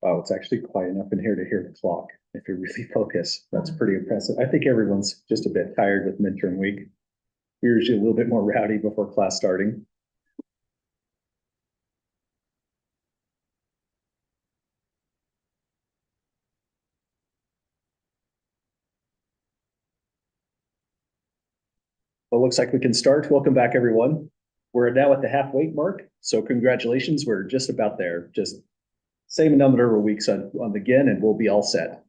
Wow, it's actually quiet enough in here to hear the clock. If you really focus, that's pretty impressive. I think everyone's just a bit tired with midterm week. We're usually a little bit more rowdy before class starting. Well, looks like we can start. Welcome back, everyone. We're now at the halfway mark, so congratulations. We're just about there. Just same number of weeks on again, and we'll be all set.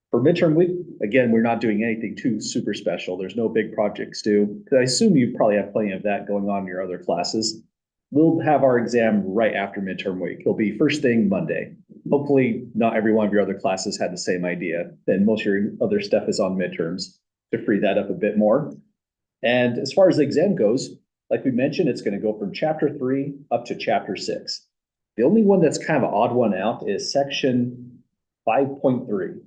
For midterm week, again, we're not doing anything too super special. There's no big projects due. I assume you probably have plenty of that going on in your other classes. We'll have our exam right after midterm week. It'll be first thing Monday. Hopefully, not every one of your other classes had the same idea. Then most of your other stuff is on midterms to free that up a bit more. And as far as the exam goes, like we mentioned, it's going to go from chapter 3 up to chapter 6. The only one that's kind of an odd one out is section 5.3.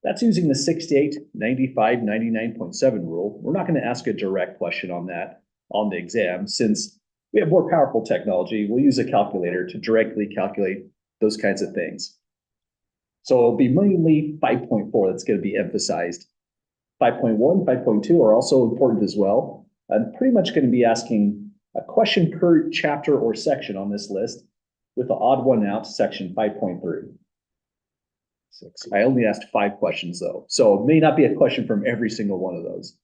That's using the 68, 95, 99.7 rule. We're not going to ask a direct question on that on the exam. Since we have more powerful technology, we'll use a calculator to directly calculate those kinds of things. So it'll be mainly 5.4 that's going to be emphasized. 5.1, 5.2 are also important as well. I'm pretty much going to be asking a question per chapter or section on this list, with the odd one out, section 5.3. I only asked 5 questions though, so it may not be a question from every single one of those.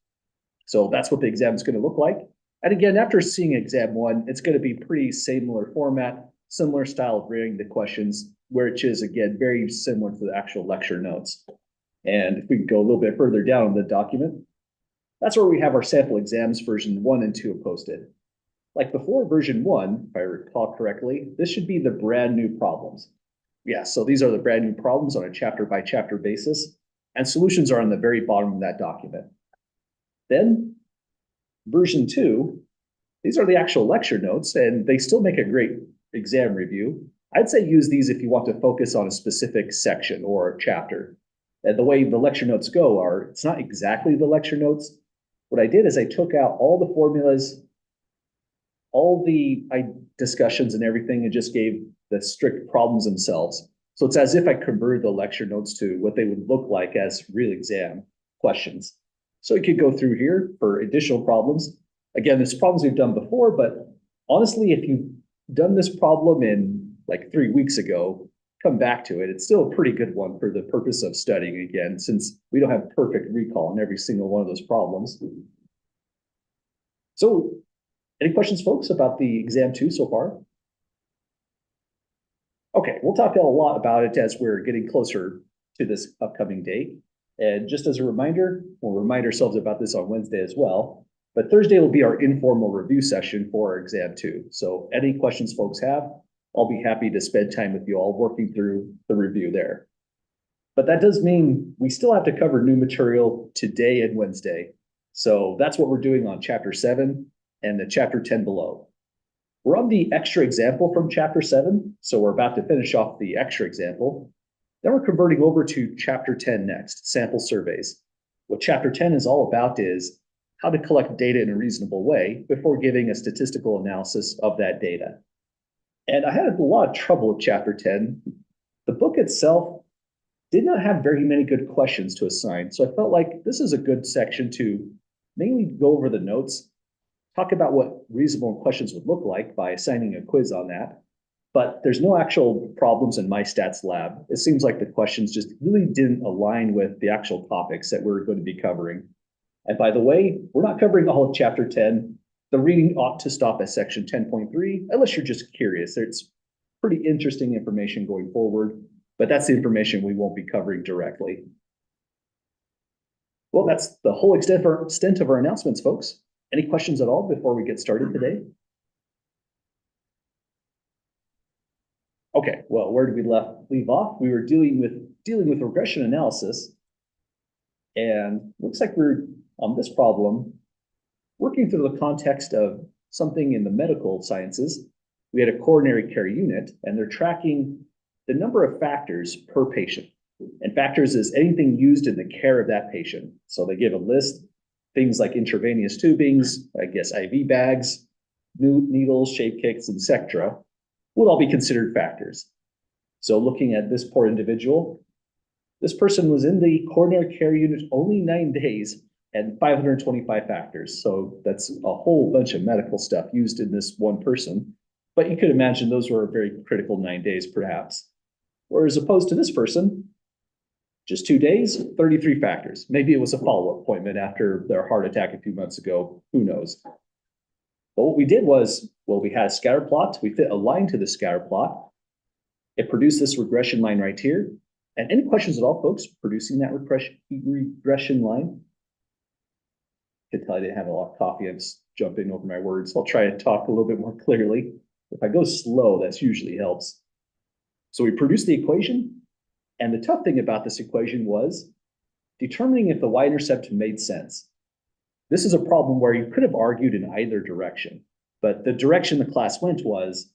So that's what the exam is going to look like. And again, after seeing exam 1, it's going to be pretty similar format, similar style of reading the questions, which is again very similar to the actual lecture notes. And if we go a little bit further down in the document, that's where we have our sample exams version 1 and 2 posted. Like before version 1, if I recall correctly, this should be the brand new problems. Yeah, so these are the brand new problems on a chapter by chapter basis, and solutions are on the very bottom of that document. Then version 2, these are the actual lecture notes, and they still make a great exam review. I'd say use these if you want to focus on a specific section or chapter. And the way the lecture notes go are, it's not exactly the lecture notes. What I did is I took out all the formulas, all the discussions and everything, and just gave the strict problems themselves. So it's as if I converted the lecture notes to what they would look like as real exam questions. So you could go through here for additional problems. Again, there's problems we've done before, but honestly, if you've done this problem in like 3 weeks ago, come back to it. It's still a pretty good one for the purpose of studying again, since we don't have perfect recall on every single one of those problems. So any questions, folks, about the exam 2 so far? Okay, we'll talk a lot about it as we're getting closer to this upcoming date. And just as a reminder, we'll remind ourselves about this on Wednesday as well, but Thursday will be our informal review session for our exam 2. So any questions folks have, I'll be happy to spend time with you all working through the review there. But that does mean we still have to cover new material today and Wednesday. So that's what we're doing on chapter 7 and the chapter 10 below. We're on the extra example from chapter 7, so we're about to finish off the extra example. Then we're converting over to chapter 10 next, sample surveys. What chapter 10 is all about is how to collect data in a reasonable way before giving a statistical analysis of that data. And I had a lot of trouble with chapter 10. The book itself did not have very many good questions to assign, so I felt like this is a good section to mainly go over the notes, talk about what reasonable questions would look like by assigning a quiz on that. But there's no actual problems in my stats lab. It seems like the questions just really didn't align with the actual topics that we're going to be covering. And by the way, we're not covering all of chapter 10. The reading ought to stop at section 10.3, unless you're just curious. It's pretty interesting information going forward, but that's the information we won't be covering directly. Well, that's the whole extent of our announcements, folks. Any questions at all before we get started today? Okay, well, where did we leave off? We were dealing with regression analysis, and looks like we're on this problem working through the context of something in the medical sciences. We had a coronary care unit, and they're tracking the number of factors per patient. And factors is anything used in the care of that patient. So they give a list, things like intravenous tubings, I guess IV bags, needles, shape kits, etc. would all be considered factors. So looking at this poor individual, this person was in the coronary care unit only 9 days and 525 factors. So that's a whole bunch of medical stuff used in this one person. But you could imagine those were a very critical 9 days, perhaps. Whereas opposed to this person, just 2 days, 33 factors. Maybe it was a follow-up appointment after their heart attack a few months ago. Who knows? But what we did was, well, we had a scatter plot. We fit a line to the scatter plot. It produced this regression line right here. And any questions at all, folks, producing that regression line? I can tell I didn't have a lot of coffee. I'm just jumping over my words. I'll try to talk a little bit more clearly. If I go slow, that usually helps. So we produced the equation. And the tough thing about this equation was determining if the y-intercept made sense. This is a problem where you could have argued in either direction, but the direction the class went was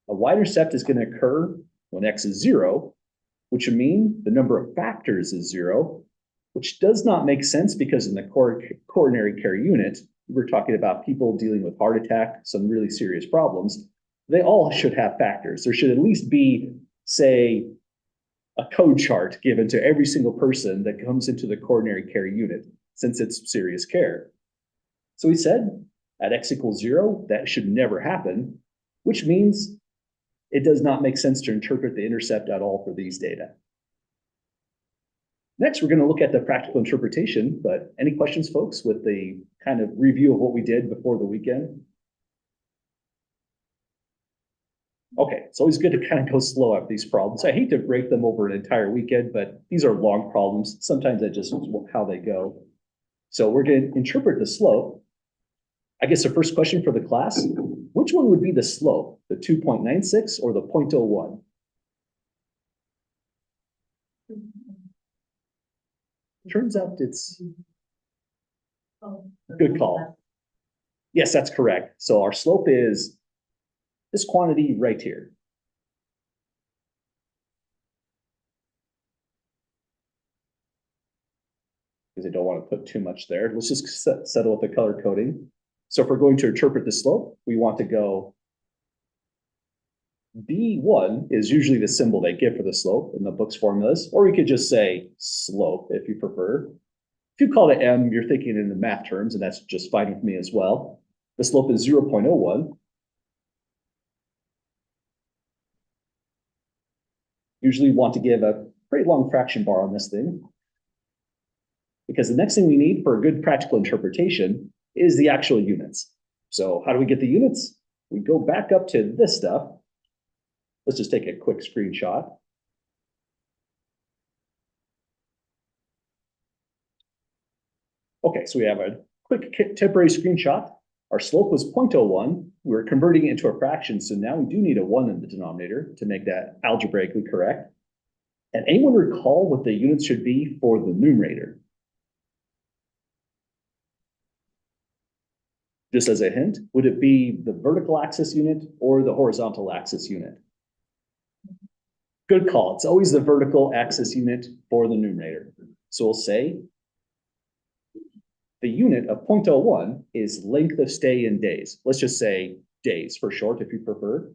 a y-intercept is going to occur when x is 0, which would mean the number of factors is 0, which does not make sense because in the coronary care unit, we're talking about people dealing with heart attack, some really serious problems. They all should have factors. There should at least be, say, a code chart given to every single person that comes into the coronary care unit, since it's serious care. So we said at x equals 0, that should never happen, which means it does not make sense to interpret the intercept at all for these data. Next, we're going to look at the practical interpretation, but any questions, folks, with the kind of review of what we did before the weekend? Okay, it's always good to kind of go slow at these problems. I hate to break them over an entire weekend, but these are long problems. Sometimes that's just how they go. So we're going to interpret the slope. I guess the first question for the class, which one would be the slope, the 2.96 or the 0.01? Turns out it's good call. Yes, that's correct. So our slope is this quantity right here. Because I don't want to put too much there. Let's just settle with the color coding. So if we're going to interpret the slope, we want to go B1 is usually the symbol they give for the slope in the book's formulas, or you could just say slope if you prefer. If you call it M, you're thinking in the math terms, and that's just fine with me as well. The slope is 0.01. Usually want to give a pretty long fraction bar on this thing, because the next thing we need for a good practical interpretation is the actual units. So how do we get the units? We go back up to this stuff. Let's just take a quick screenshot. Okay, so we have a quick temporary screenshot. Our slope was 0.01. We're converting it into a fraction, so now we do need a 1 in the denominator to make that algebraically correct. And anyone recall what the units should be for the numerator? Just as a hint, would it be the vertical axis unit or the horizontal axis unit? Good call. It's always the vertical axis unit for the numerator. So we'll say the unit of 0.01 is length of stay in days. Let's just say days for short, if you prefer.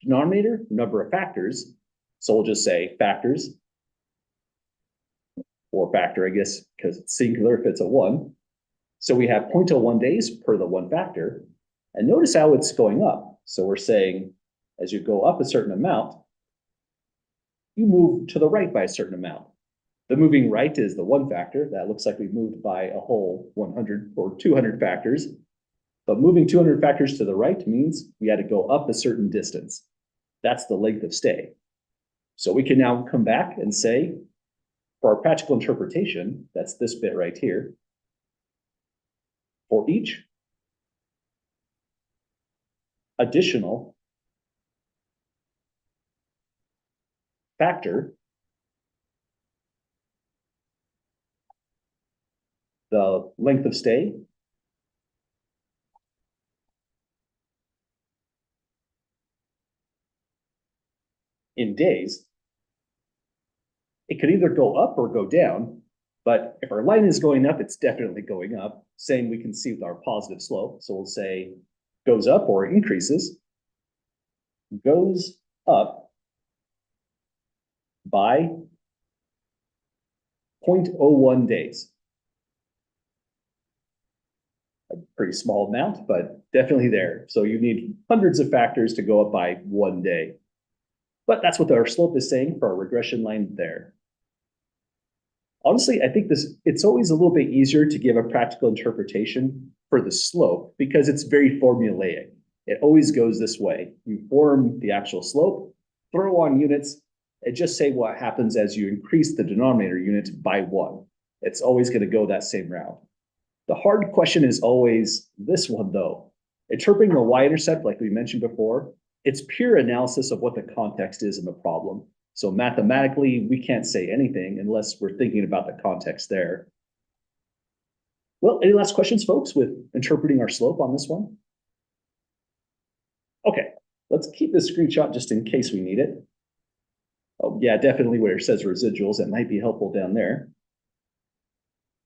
Denominator, number of factors. So we'll just say factors. Or factor, I guess, because it's singular if it's a 1. So we have 0.01 days per the 1 factor. And notice how it's going up. So we're saying as you go up a certain amount, you move to the right by a certain amount. The moving right is the 1 factor. That looks like we moved by a whole 100 or 200 factors. But moving 200 factors to the right means we had to go up a certain distance. That's the length of stay. So we can now come back and say, for our practical interpretation, that's this bit right here, for each additional factor, the length of stay in days, it could either go up or go down, but if our line is going up, it's definitely going up. Same we can see with our positive slope. So we'll say goes up or increases, goes up by 0.01 days. A pretty small amount, but definitely there. So you need hundreds of factors to go up by 1 day. But that's what our slope is saying for our regression line there. Honestly, I think it's always a little bit easier to give a practical interpretation for the slope because it's very formulaic. It always goes this way. You form the actual slope, throw on units, and just say what happens as you increase the denominator unit by 1. It's always going to go that same route. The hard question is always this one, though. Interpreting the y-intercept, like we mentioned before, it's pure analysis of what the context is in the problem. So mathematically, we can't say anything unless we're thinking about the context there. Well, any last questions, folks, with interpreting our slope on this one? Okay, let's keep this screenshot just in case we need it. Oh, yeah, definitely where it says residuals, it might be helpful down there.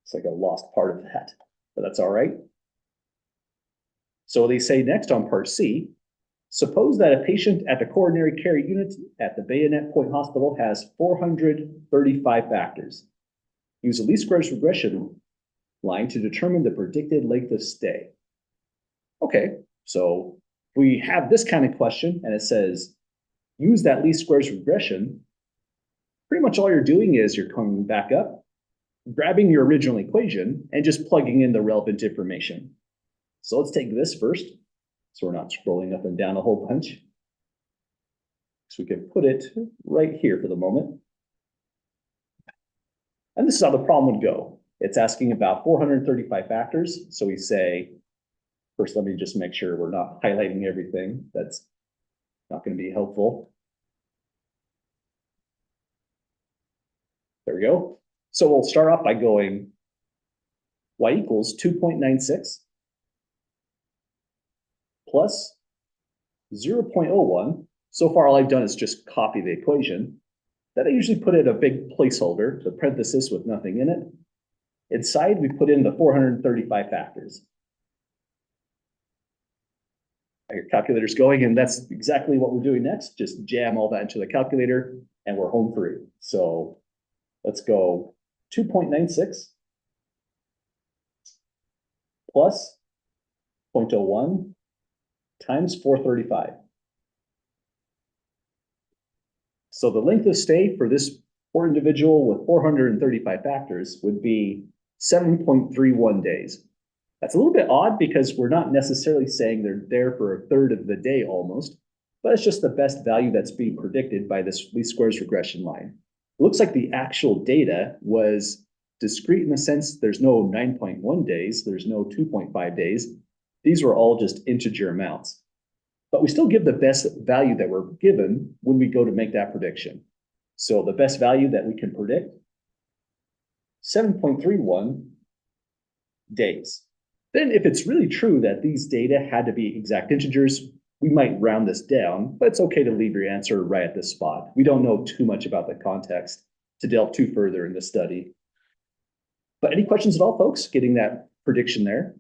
It's like a lost part of that, but that's all right. So they say next on part C, suppose that a patient at the coronary care unit at the Bayonet Point Hospital has 435 factors. Use a least squares regression line to determine the predicted length of stay. Okay, so we have this kind of question and it says, use that least squares regression. Pretty much all you're doing is you're coming back up, grabbing your original equation and just plugging in the relevant information. So let's take this first, so we're not scrolling up and down a whole bunch. So we can put it right here for the moment. And this is how the problem would go. It's asking about 435 factors. So we say, first, let me just make sure we're not highlighting everything. That's not going to be helpful. There we go. So we'll start off by going y equals 2.96 plus 0.01. So far, all I've done is just copy the equation. Then I usually put in a big placeholder, the parenthesis with nothing in it. Inside, we put in the 435 factors. Your calculator's going, and that's exactly what we're doing next. Just jam all that into the calculator, and we're home free. So let's go 2.96 plus 0.01 times 435. So the length of stay for this poor individual with 435 factors would be 7.31 days. That's a little bit odd because we're not necessarily saying they're there for a third of the day almost, but it's just the best value that's being predicted by this least squares regression line. It looks like the actual data was discrete in the sense there's no 9.1 days, there's no 2.5 days. These were all just integer amounts. But we still give the best value that we're given when we go to make that prediction. So the best value that we can predict, 7.31 days. Then if it's really true that these data had to be exact integers, we might round this down, but it's okay to leave your answer right at this spot. We don't know too much about the context to delve too further in the study. But any questions at all, folks, getting that prediction there?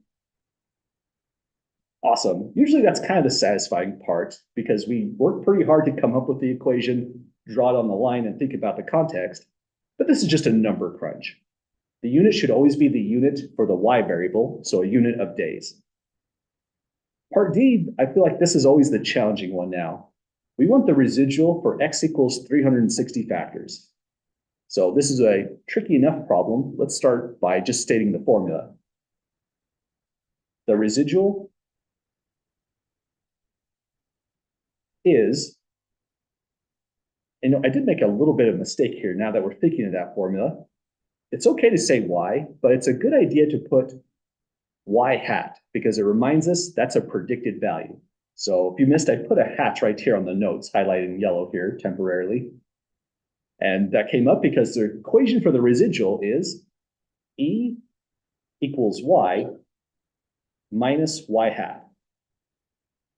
Awesome. Usually that's kind of the satisfying part because we work pretty hard to come up with the equation, draw it on the line, and think about the context. But this is just a number crunch. The unit should always be the unit for the y variable, so a unit of days. Part D, I feel like this is always the challenging one now. We want the residual for x equals 360 factors. So this is a tricky enough problem. Let's start by just stating the formula. The residual is, and I did make a little bit of a mistake here now that we're thinking of that formula. It's okay to say y, but it's a good idea to put y hat because it reminds us that's a predicted value. So if you missed, I put a hat right here on the notes, highlighted in yellow here temporarily. And that came up because the equation for the residual is E equals y minus y hat.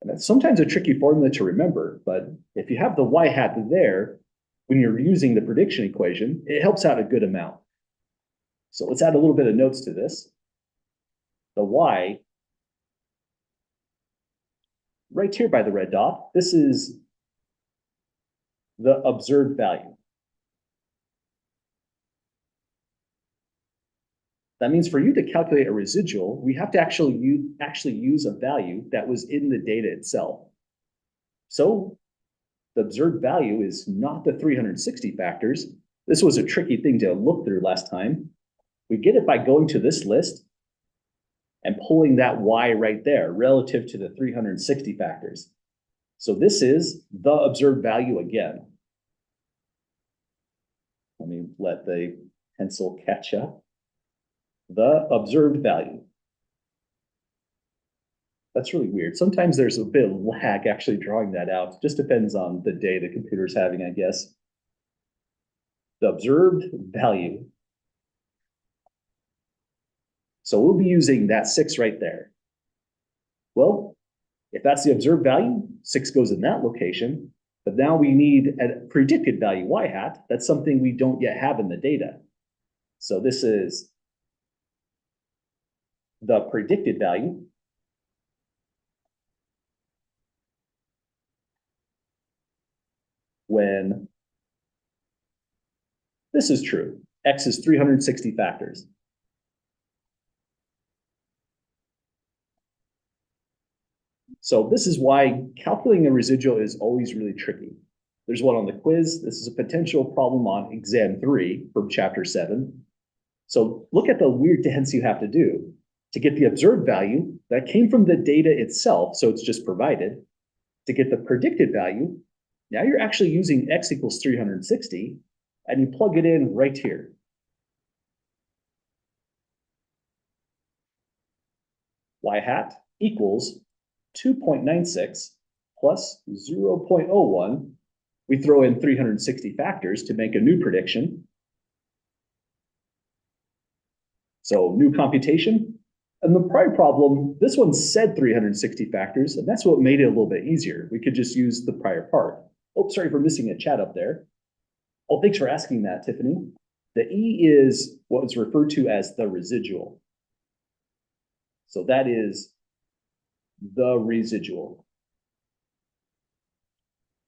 And that's sometimes a tricky formula to remember, but if you have the y hat there, when you're using the prediction equation, it helps out a good amount. So let's add a little bit of notes to this. The y, right here by the red dot, this is the observed value. That means for you to calculate a residual, we have to actually use a value that was in the data itself. So the observed value is not the 360 factors. This was a tricky thing to look through last time. We get it by going to this list and pulling that y right there relative to the 360 factors. So this is the observed value again. Let me let the pencil catch up. The observed value. That's really weird. Sometimes there's a bit of lag actually drawing that out. Just depends on the day the computer's having, I guess. The observed value. So we'll be using that 6 right there. Well, if that's the observed value, 6 goes in that location. But now we need a predicted value y hat. That's something we don't yet have in the data. So this is the predicted value. When this is true, x is 360 factors. So this is why calculating a residual is always really tricky. There's one on the quiz. This is a potential problem on exam 3 from chapter 7. So look at the weird dance you have to do to get the observed value that came from the data itself. So it's just provided. To get the predicted value, now you're actually using x equals 360 and you plug it in right here. Y hat equals 2.96 plus 0.01. We throw in 360 factors to make a new prediction. So new computation. And the prior problem, this one said 360 factors, and that's what made it a little bit easier. We could just use the prior part. Oh, sorry for missing a chat up there. Oh, thanks for asking that, Tiffany. The E is what is referred to as the residual. So that is the residual.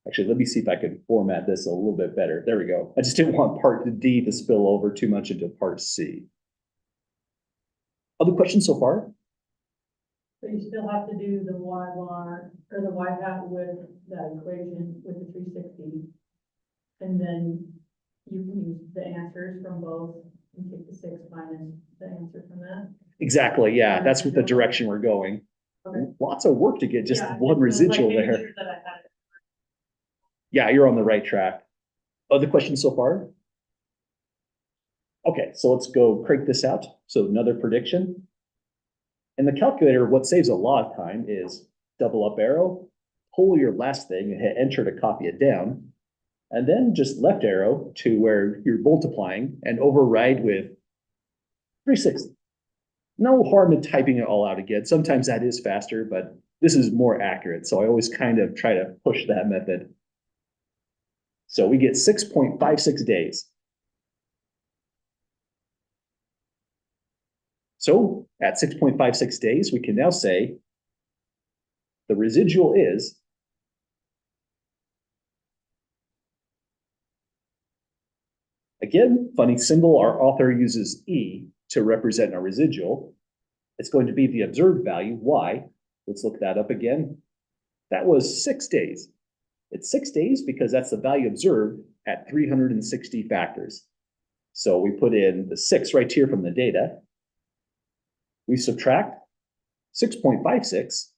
Actually, let me see if I can format this a little bit better. There we go. I just didn't want part D to spill over too much into part C. Other questions so far? So you still have to do the y bar or the y hat with that equation with the 360. And then you can use the answers from both and take the 6 minus the answer from that. Exactly, yeah, that's what the direction we're going. Okay. Lots of work to get just one residual there. Sure that I had it. Yeah, you're on the right track. Other questions so far? Okay, so let's go crank this out. So another prediction. In the calculator, what saves a lot of time is double up arrow, pull your last thing and hit enter to copy it down, and then just left arrow to where you're multiplying and override with 360. No harm in typing it all out again. Sometimes that is faster, but this is more accurate. So I always kind of try to push that method. So we get 6.56 days. So at 6.56 days, we can now say the residual is again, funny symbol, our author uses E to represent a residual. It's going to be the observed value, Y. Let's look that up again. That was 6 days. It's 6 days because that's the value observed at 360 factors. So we put in the 6 right here from the data. We subtract 6.56.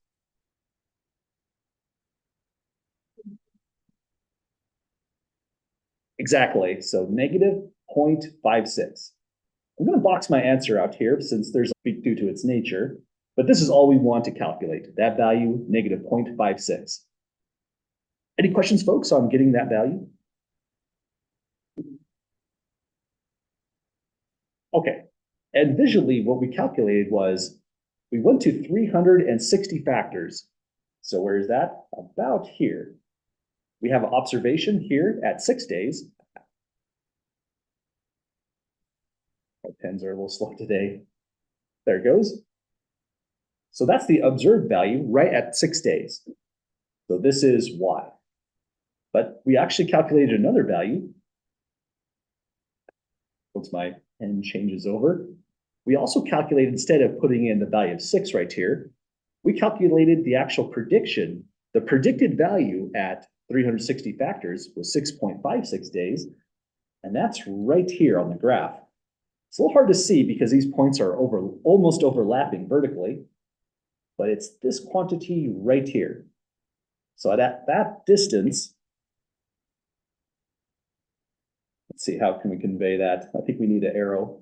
Exactly, so negative 0.56. I'm going to box my answer out here since there's a peak due to its nature, but this is all we want to calculate, that value, negative 0.56. Any questions, folks, on getting that value? Okay, and visually what we calculated was we went to 360 factors. So where is that? About here. We have an observation here at 6 days. My pens are a little slow today. There it goes. So that's the observed value right at 6 days. So this is Y. But we actually calculated another value. Once my pen changes over, we also calculated, instead of putting in the value of 6 right here, we calculated the actual prediction. The predicted value at 360 factors was 6.56 days, and that's right here on the graph. It's a little hard to see because these points are almost overlapping vertically, but it's this quantity right here. So at that distance, let's see, how can we convey that? I think we need an arrow.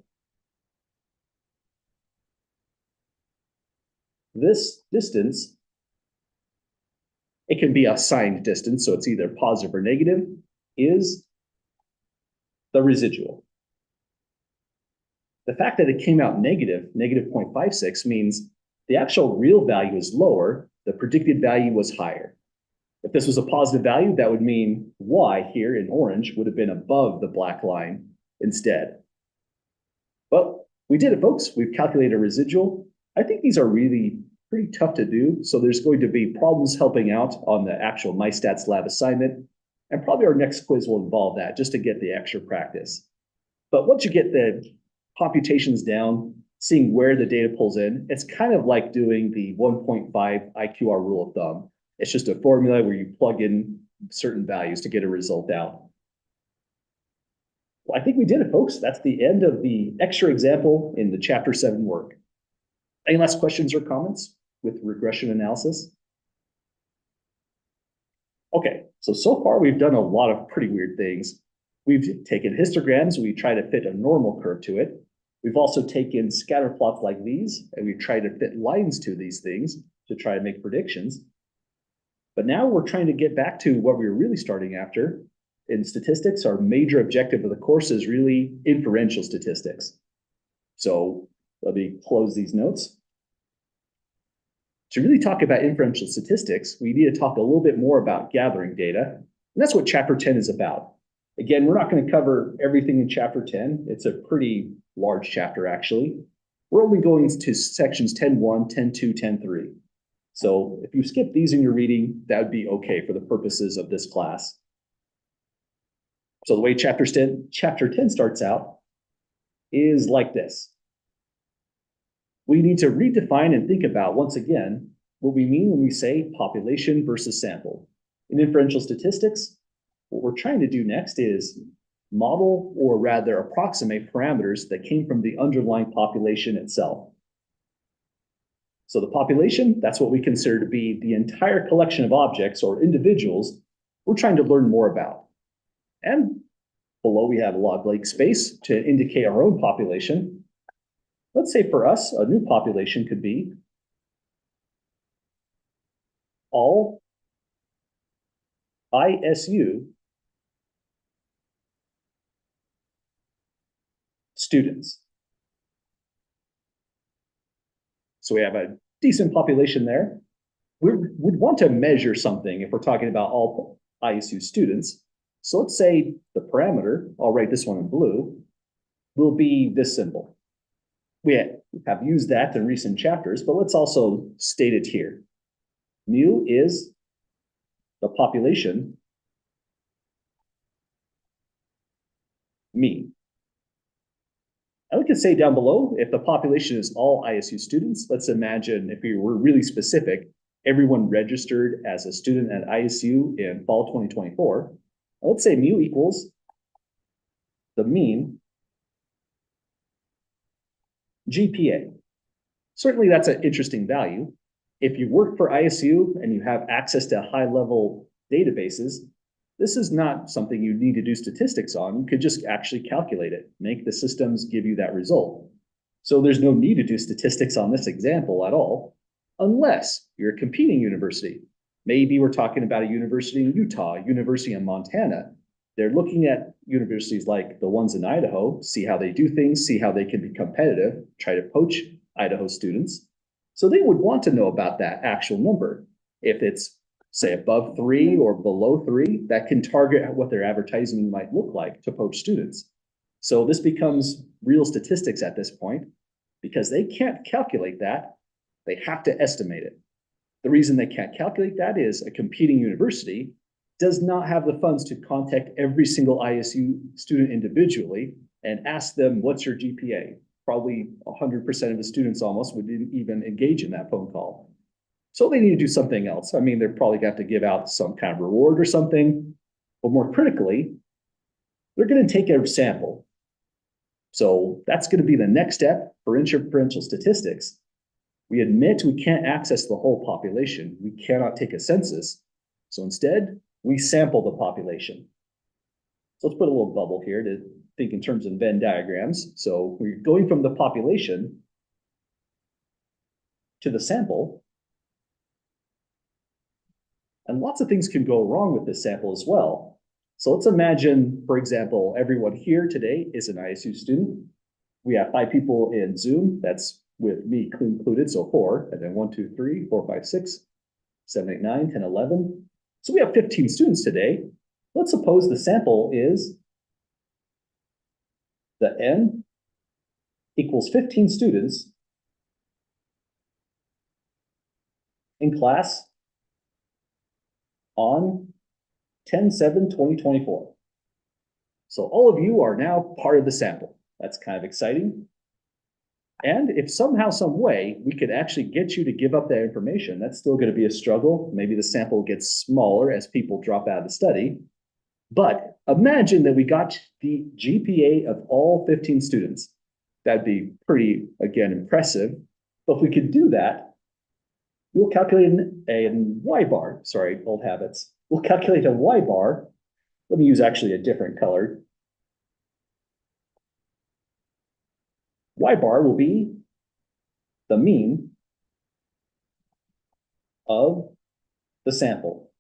This distance, it can be a signed distance, so it's either positive or negative, is the residual. The fact that it came out negative 0.56, means the actual real value is lower, the predicted value was higher. If this was a positive value, that would mean y here in orange would have been above the black line instead. But we did it, folks. We've calculated a residual. I think these are really pretty tough to do, so there's going to be problems helping out on the actual MyStats Lab assignment, and probably our next quiz will involve that just to get the extra practice. But once you get the computations down, seeing where the data pulls in, it's kind of like doing the 1.5 IQR rule of thumb. It's just a formula where you plug in certain values to get a result out. Well, I think we did it, folks. That's the end of the extra example in the Chapter 7 work. Any last questions or comments with regression analysis? Okay, so far we've done a lot of pretty weird things. We've taken histograms, we try to fit a normal curve to it. We've also taken scatter plots like these, and we've tried to fit lines to these things to try to make predictions. But now we're trying to get back to what we were really starting after. In statistics, our major objective of the course is really inferential statistics. So let me close these notes. To really talk about inferential statistics, we need to talk a little bit more about gathering data. And that's what Chapter 10 is about. Again, we're not going to cover everything in Chapter 10. It's a pretty large chapter, actually. We're only going to sections 10.1, 10.2, 10.3. So if you skip these in your reading, that would be okay for the purposes of this class. So the way Chapter 10 starts out is like this. We need to redefine and think about, once again, what we mean when we say population versus sample. In inferential statistics, what we're trying to do next is model, or rather approximate, parameters that came from the underlying population itself. So the population, that's what we consider to be the entire collection of objects or individuals we're trying to learn more about. And below we have a log lake space to indicate our own population. Let's say for us, a new population could be all ISU students. So we have a decent population there. We'd want to measure something if we're talking about all ISU students. So let's say the parameter, I'll write this one in blue, will be this symbol. We have used that in recent chapters, but let's also state it here. Mu is the population mean. And we could say down below, if the population is all ISU students, let's imagine, if we were really specific, everyone registered as a student at ISU in fall 2024. Let's say mu equals the mean GPA. Certainly that's an interesting value. If you work for ISU and you have access to high-level databases, this is not something you need to do statistics on. You could just actually calculate it, make the systems give you that result. So there's no need to do statistics on this example at all, unless you're a competing university. Maybe we're talking about a university in Utah, a university in Montana. They're looking at universities like the ones in Idaho, see how they do things, see how they can be competitive, try to poach Idaho students. So they would want to know about that actual number. If it's, say, above 3 or below 3, that can target what their advertising might look like to poach students. So this becomes real statistics at this point, because they can't calculate that. They have to estimate it. The reason they can't calculate that is a competing university does not have the funds to contact every single ISU student individually and ask them, what's your GPA? Probably 100% of the students almost wouldn't even engage in that phone call. So they need to do something else. I mean, they're probably got to give out some kind of reward or something, but more critically, they're going to take a sample. So that's going to be the next step for inferential statistics. We admit we can't access the whole population. We cannot take a census. So instead, we sample the population. So let's put a little bubble here to think in terms of Venn diagrams. So we're going from the population to the sample. And lots of things can go wrong with this sample as well. So let's imagine, for example, everyone here today is an ISU student. We have 5 people in Zoom. That's with me included, so 4. And then 1, 2, 3, 4, 5, 6, 7, 8, 9, 10, 11. So we have 15 students today. Let's suppose the sample is the N equals 15 students in class on 10/7/2024. So all of you are now part of the sample. That's kind of exciting. And if somehow, some way, we could actually get you to give up that information, that's still going to be a struggle. Maybe the sample gets smaller as people drop out of the study. But imagine that we got the GPA of all 15 students. That'd be pretty, again, impressive. But if we could do that, we'll calculate a Y bar. Sorry, old habits. We'll calculate a Y bar. Let me use actually a different color. Y bar will be the mean of the sample.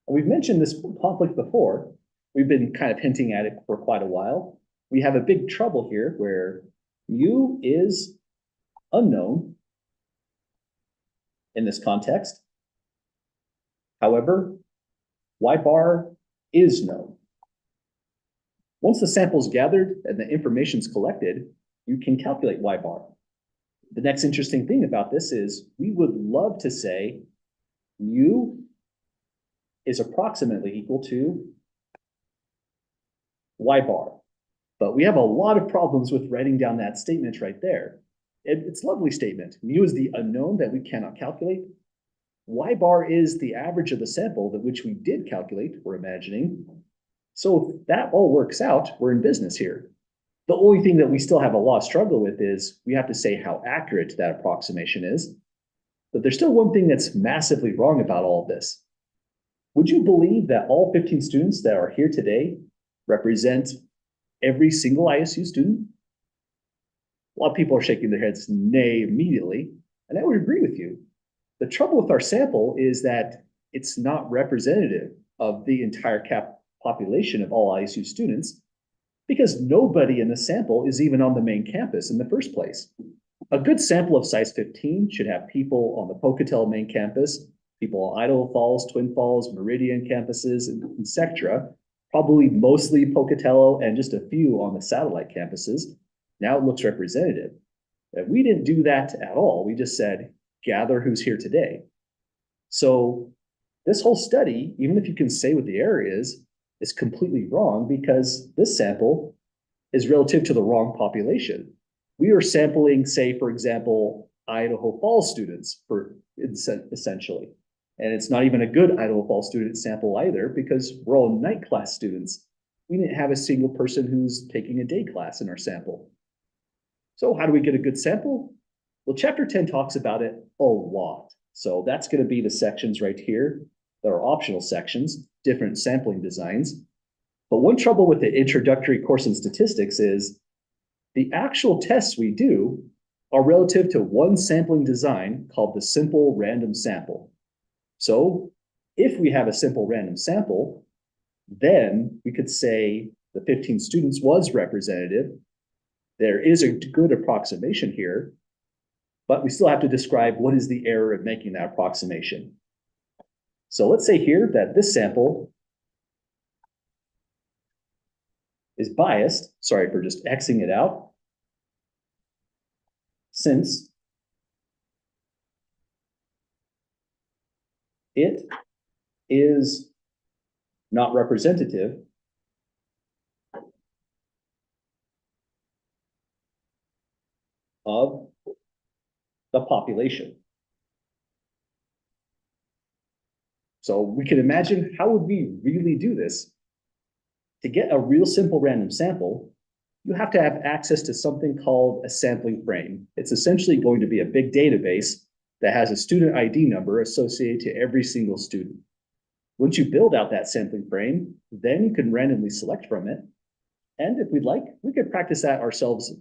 We've mentioned this conflict before. We've been kind of hinting at it for quite a while. We have a big trouble here where mu is unknown in this context. However, Y bar is known. Once the sample is gathered and the information is collected, you can calculate Y bar. The next interesting thing about this is we would love to say mu is approximately equal to Y bar. But we have a lot of problems with writing down that statement right there. It's a lovely statement. Mu is the unknown that we cannot calculate. Y bar is the average of the sample that which we did calculate, we're imagining. So if that all works out, we're in business here. The only thing that we still have a lot of struggle with is we have to say how accurate that approximation is. But there's still one thing that's massively wrong about all of this. Would you believe that all 15 students that are here today represent every single ISU student? A lot of people are shaking their heads nay immediately, and I would agree with you. The trouble with our sample is that it's not representative of the entire population of all ISU students because nobody in the sample is even on the main campus in the first place. A good sample of size 15 should have people on the Pocatello main campus, people on Idaho Falls, Twin Falls, Meridian campuses, etc. Probably mostly Pocatello and just a few on the satellite campuses. Now it looks representative. And we didn't do that at all. We just said, gather who's here today. So this whole study, even if you can say what the error is completely wrong because this sample is relative to the wrong population. We are sampling, say, for example, Idaho Falls students essentially. And it's not even a good Idaho Falls student sample either because we're all night class students. We didn't have a single person who's taking a day class in our sample. So how do we get a good sample? Well, chapter 10 talks about it a lot. So that's going to be the sections right here. There are optional sections, different sampling designs. But one trouble with the introductory course in statistics is the actual tests we do are relative to one sampling design called the simple random sample. So if we have a simple random sample, then we could say the 15 students was representative. There is a good approximation here, but we still have to describe what is the error of making that approximation. So let's say here that this sample is biased. Sorry for just Xing it out. Since it is not representative of the population. So we can imagine, how would we really do this? To get a real simple random sample, you have to have access to something called a sampling frame. It's essentially going to be a big database that has a student ID number associated to every single student. Once you build out that sampling frame, then you can randomly select from it. And if we'd like, we could practice that ourselves,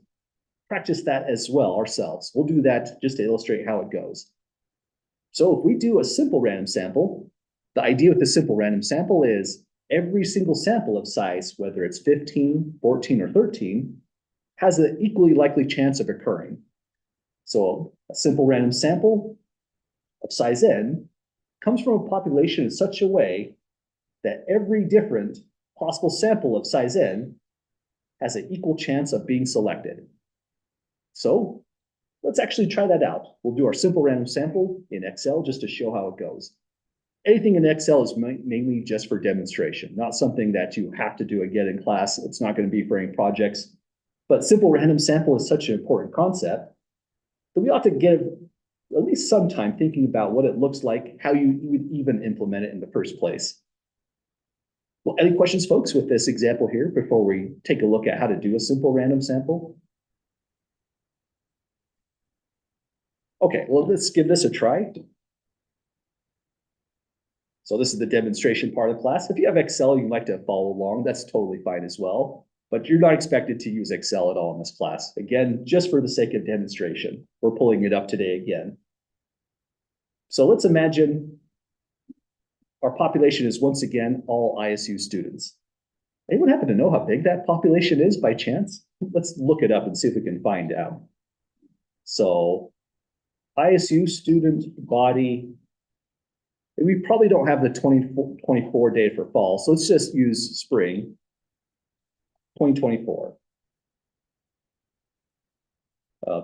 practice that as well ourselves. We'll do that just to illustrate how it goes. So if we do a simple random sample, the idea with the simple random sample is every single sample of size, whether it's 15, 14, or 13, has an equally likely chance of occurring. So a simple random sample of size n comes from a population in such a way that every different possible sample of size n has an equal chance of being selected. So let's actually try that out. We'll do our simple random sample in Excel just to show how it goes. Anything in Excel is mainly just for demonstration, not something that you have to do again in class. It's not going to be for any projects. But simple random sample is such an important concept that we ought to give at least some time thinking about what it looks like, how you would even implement it in the first place. Well, any questions, folks, with this example here before we take a look at how to do a simple random sample? Okay, well, let's give this a try. So this is the demonstration part of the class. If you have Excel, you'd like to follow along, that's totally fine as well. But you're not expected to use Excel at all in this class. Again, just for the sake of demonstration, we're pulling it up today again. So let's imagine our population is once again all ISU students. Anyone happen to know how big that population is by chance? Let's look it up and see if we can find out. So ISU student body, we probably don't have the 2024 data for fall, so let's just use spring 2024.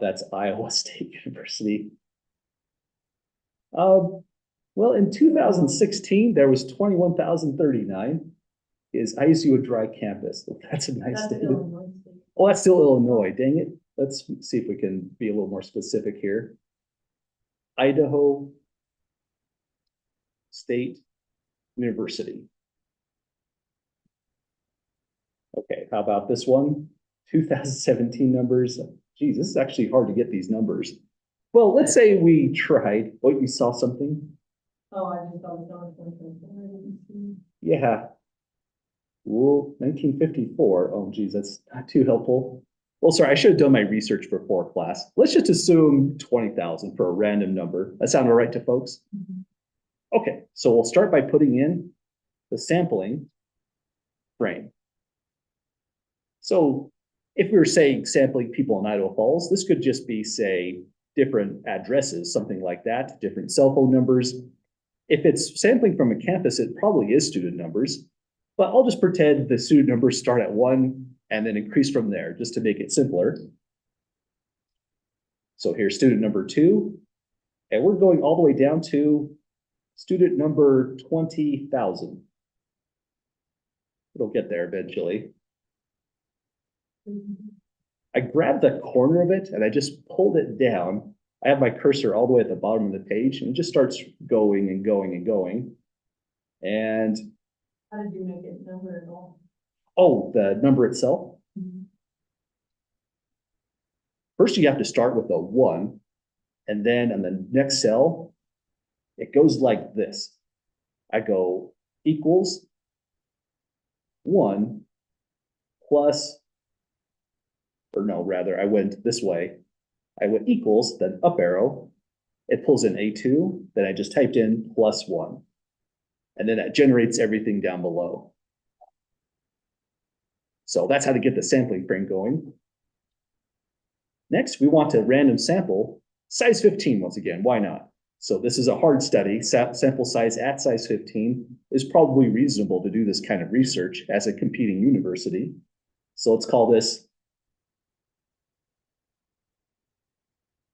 That's Iowa State University. Well, in 2016, there was 21,039. Is ISU a dry campus? That's a nice data. Oh, that's still Illinois. Dang it. Let's see if we can be a little more specific here. Idaho State University. Okay, how about this one? 2017 numbers. Geez, this is actually hard to get these numbers. Well, let's say we tried. Oh, you saw something? Oh, I just thought it was 2024. Yeah. Well, 1954. Oh, geez, that's not too helpful. Well, sorry, I should have done my research before class. Let's just assume 20,000 for a random number. That sound all right to folks? Mm-hmm. Okay, so we'll start by putting in the sampling frame. So if we were saying sampling people in Idaho Falls, this could just be, say, different addresses, something like that, different cell phone numbers. If it's sampling from a campus, it probably is student numbers, but I'll just pretend the student numbers start at 1 and then increase from there just to make it simpler. So here's student number 2, and we're going all the way down to student number 20,000. It'll get there eventually. I grabbed the corner of it and I just pulled it down. I have my cursor all the way at the bottom of the page and it just starts going and going and going. And how did you make it number at all? Oh, the number itself. Mm-hmm. First, you have to start with a 1, and then on the next cell, it goes like this. I go equals 1 plus, or no, rather, I went this way. I went equals, then up arrow. It pulls in A2, then I just typed in +1. And then that generates everything down below. So that's how to get the sampling frame going. Next, we want to random sample size 15 once again. Why not? So this is a hard study. Sample size at size 15 is probably reasonable to do this kind of research as a competing university. So let's call this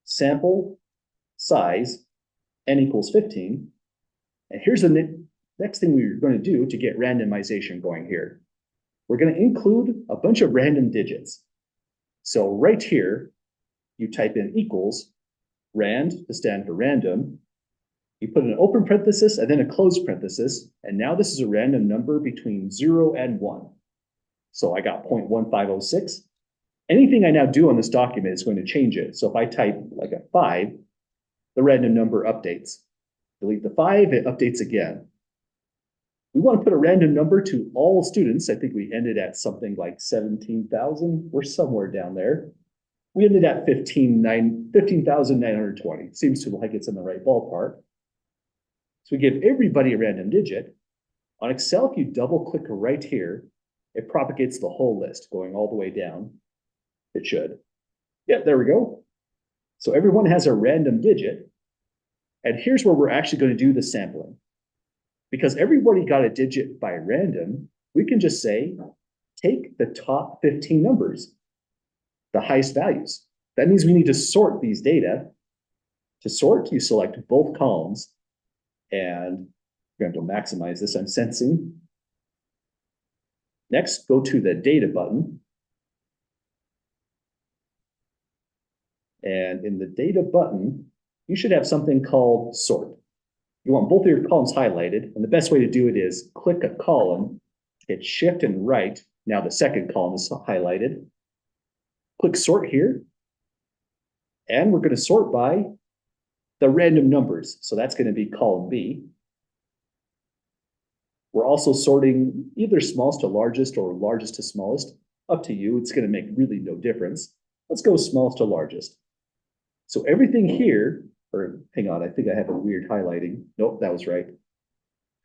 sample size n equals 15. And here's the next thing we're going to do to get randomization going here. We're going to include a bunch of random digits. So right here, you type in equals, rand to stand for random. You put an open parenthesis and then a closed parenthesis. And now this is a random number between 0 and 1. So I got 0.1506. Anything I now do on this document is going to change it. So if I type like a 5, the random number updates. Delete the 5, it updates again. We want to put a random number to all students. I think we ended at something like 17,000. We're somewhere down there. We ended at 15,920. Seems to like it's in the right ballpark. So we give everybody a random digit. On Excel, if you double click right here, it propagates the whole list going all the way down. It should. Yep, there we go. So everyone has a random digit. And here's where we're actually going to do the sampling. Because everybody got a digit by random, we can just say, take the top 15 numbers, the highest values. That means we need to sort these data. To sort, you select both columns, and we're going to maximize this, I'm sensing. Next, go to the data button. And in the data button, you should have something called sort. You want both of your columns highlighted, and the best way to do it is click a column, hit shift and right. Now the second column is highlighted. Click sort here, and we're going to sort by the random numbers. So that's going to be column B. We're also sorting either smallest to largest or largest to smallest. Up to you, it's going to make really no difference. Let's go smallest to largest. So everything here, or hang on, I think I have a weird highlighting. Nope, that was right.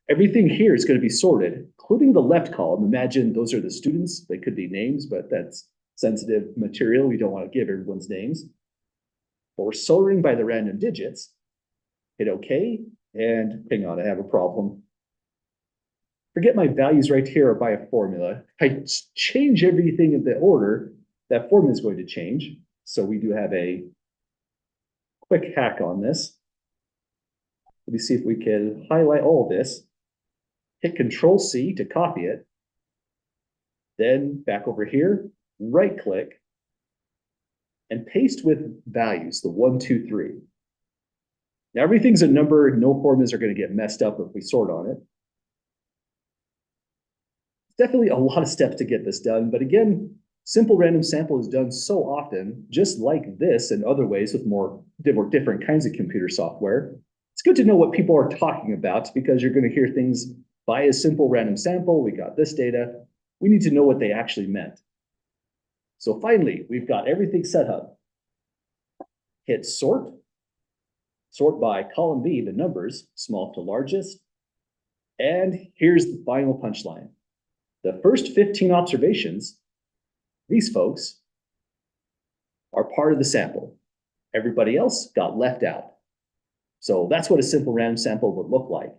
Everything here is going to be sorted, including the left column. Imagine those are the students. They could be names, but that's sensitive material. We don't want to give everyone's names. But we're sorting by the random digits. Hit OK, and hang on, I have a problem. Forget my values right here are by a formula. If I change everything in the order, that formula is going to change. So we do have a quick hack on this. Let me see if we can highlight all of this. Hit Control C to copy it. Then back over here, right click, and paste with values, the 1, 2, 3. Now everything's a number, no formulas are going to get messed up if we sort on it. Definitely a lot of steps to get this done, but again, simple random sample is done so often, just like this and other ways with more different kinds of computer software. It's good to know what people are talking about because you're going to hear things by a simple random sample. We got this data. We need to know what they actually meant. So finally, we've got everything set up. Hit sort. Sort by column B, the numbers, small to largest. And here's the final punchline. The first 15 observations, these folks are part of the sample. Everybody else got left out. So that's what a simple random sample would look like.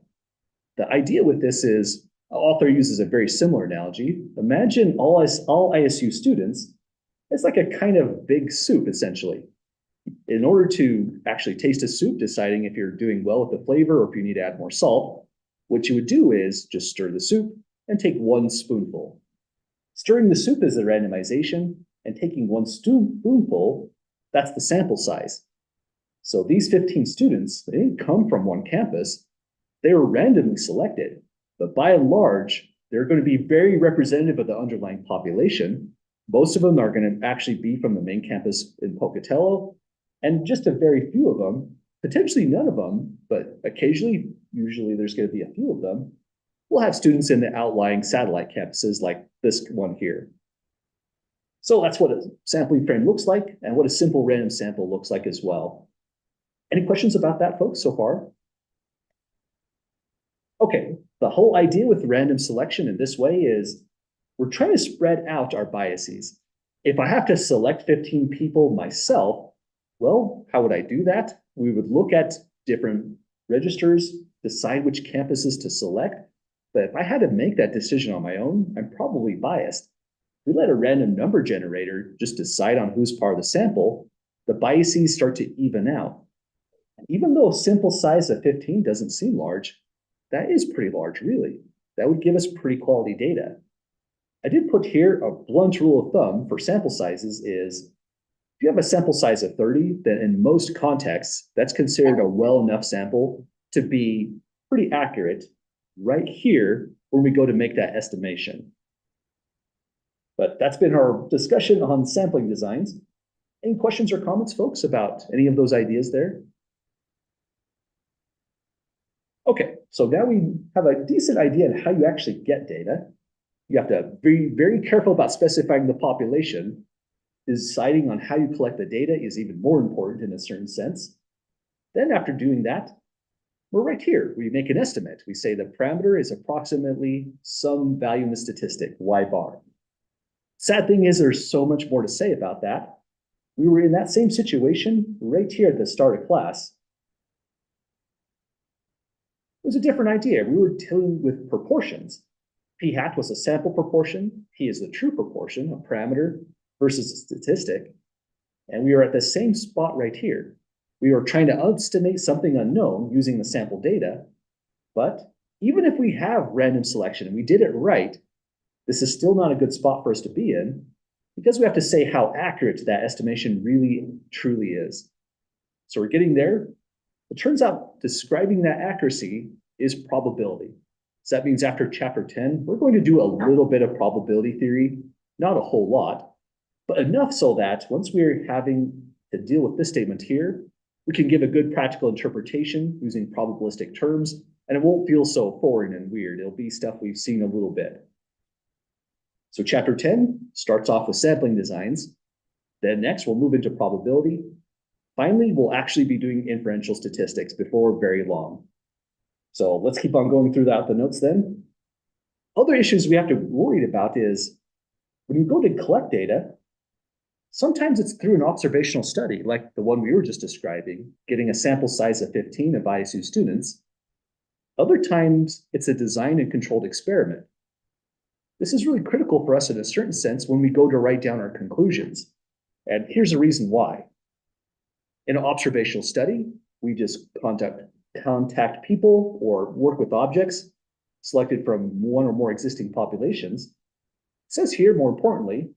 The idea with this is, author uses a very similar analogy. Imagine all ISU students, it's like a kind of big soup, essentially. In order to actually taste a soup, deciding if you're doing well with the flavor or if you need to add more salt, what you would do is just stir the soup and take 1 spoonful. Stirring the soup is the randomization, and taking 1 spoonful, that's the sample size. So these 15 students, they didn't come from one campus. They were randomly selected, but by and large, they're going to be very representative of the underlying population. Most of them are going to actually be from the main campus in Pocatello, and just a very few of them, potentially none of them, but occasionally, usually there's going to be a few of them, we'll have students in the outlying satellite campuses like this one here. So that's what a sampling frame looks like and what a simple random sample looks like as well. Any questions about that, folks, so far? Okay, the whole idea with random selection in this way is we're trying to spread out our biases. If I have to select 15 people myself, well, how would I do that? We would look at different registers, decide which campuses to select. But if I had to make that decision on my own, I'm probably biased. If we let a random number generator just decide on who's part of the sample, the biases start to even out. And even though a sample size of 15 doesn't seem large, That is pretty large, really. That would give us pretty quality data. I did put here a blunt rule of thumb for sample sizes is, if you have a sample size of 30, then in most contexts, that's considered a well enough sample to be pretty accurate right here when we go to make that estimation. But that's been our discussion on sampling designs. Any questions or comments, folks, about any of those ideas there? Okay, so now we have a decent idea on how you actually get data. You have to be very careful about specifying the population. Deciding on how you collect the data is even more important in a certain sense. Then after doing that, we're right here. We make an estimate. We say the parameter is approximately some value in the statistic, y bar. Sad thing is there's so much more to say about that. We were in that same situation right here at the start of class. It was a different idea. We were dealing with proportions. P hat was a sample proportion. P is the true proportion, a parameter versus a statistic. And we are at the same spot right here. We are trying to estimate something unknown using the sample data. But even if we have random selection and we did it right, this is still not a good spot for us to be in because we have to say how accurate that estimation really truly is. So we're getting there. It turns out describing that accuracy is probability. So that means after chapter 10, we're going to do a little bit of probability theory, not a whole lot, but enough so that once we're having to deal with this statement here, we can give a good practical interpretation using probabilistic terms, and it won't feel so foreign and weird. It'll be stuff we've seen a little bit. So chapter 10 starts off with sampling designs. Then next, we'll move into probability. Finally, we'll actually be doing inferential statistics before very long. So let's keep on going through the notes then. Other issues we have to worry about is when you go to collect data, sometimes it's through an observational study, like the one we were just describing, getting a sample size of 15 of ISU students. Other times, it's a design and controlled experiment. This is really critical for us in a certain sense when we go to write down our conclusions. And here's the reason why. In an observational study, we just contact people or work with objects selected from one or more existing populations. It says here, more importantly,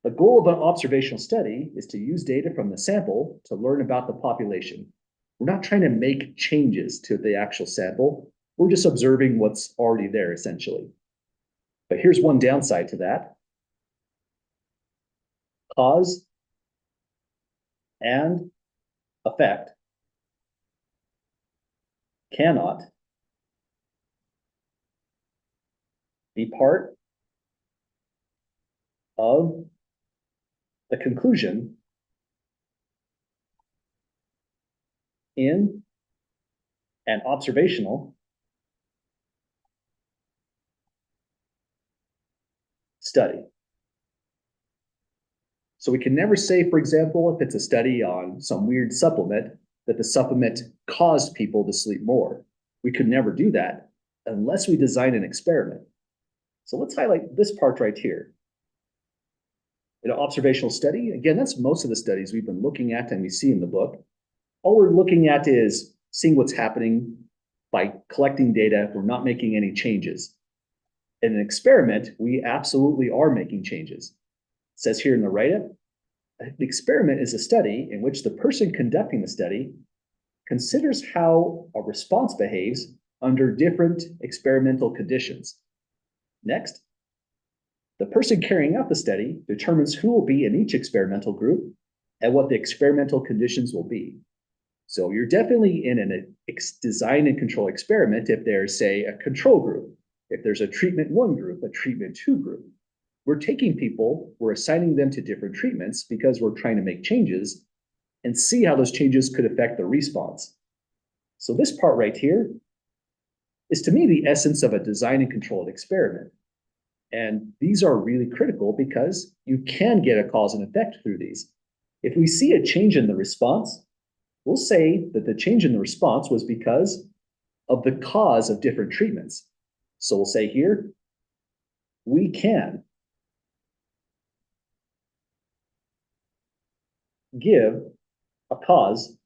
the goal of an observational study is to use data from the sample to learn about the population. We're not trying to make changes to the actual sample. We're just observing what's already there, essentially. But here's one downside to that. Cause and effect cannot be part of the conclusion in an observational study. So we can never say, for example, if it's a study on some weird supplement, that the supplement caused people to sleep more. We could never do that unless we design an experiment. So let's highlight this part right here. In an observational study, again, that's most of the studies we've been looking at and we see in the book. All we're looking at is seeing what's happening by collecting data. We're not making any changes. In an experiment, we absolutely are making changes. It says here in the write-up, the experiment is a study in which the person conducting the study considers how a response behaves under different experimental conditions. Next, the person carrying out the study determines who will be in each experimental group and what the experimental conditions will be. So you're definitely in a design and control experiment if there's, say, a control group, if there's a treatment 1 group, a treatment 2 group. We're taking people, we're assigning them to different treatments because we're trying to make changes and see how those changes could affect the response. So this part right here is, to me, the essence of a design and controlled experiment. And these are really critical because you can get a cause and effect through these. If we see a change in the response, we'll say that the change in the response was because of the cause of different treatments. So we'll say here, we can give a cause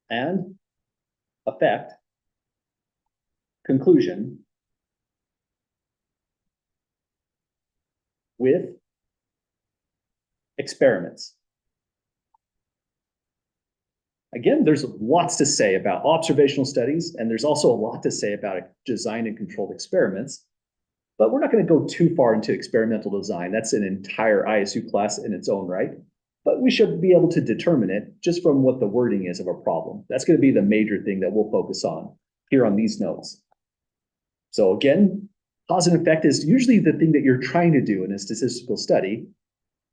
and effect, conclusion, with experiments. Again, there's lots to say about observational studies, and there's also a lot to say about design and controlled experiments. But we're not going to go too far into experimental design. That's an entire ISU class in its own right. But we should be able to determine it just from what the wording is of a problem. That's going to be the major thing that we'll focus on here on these notes. So again, cause and effect is usually the thing that you're trying to do in a statistical study.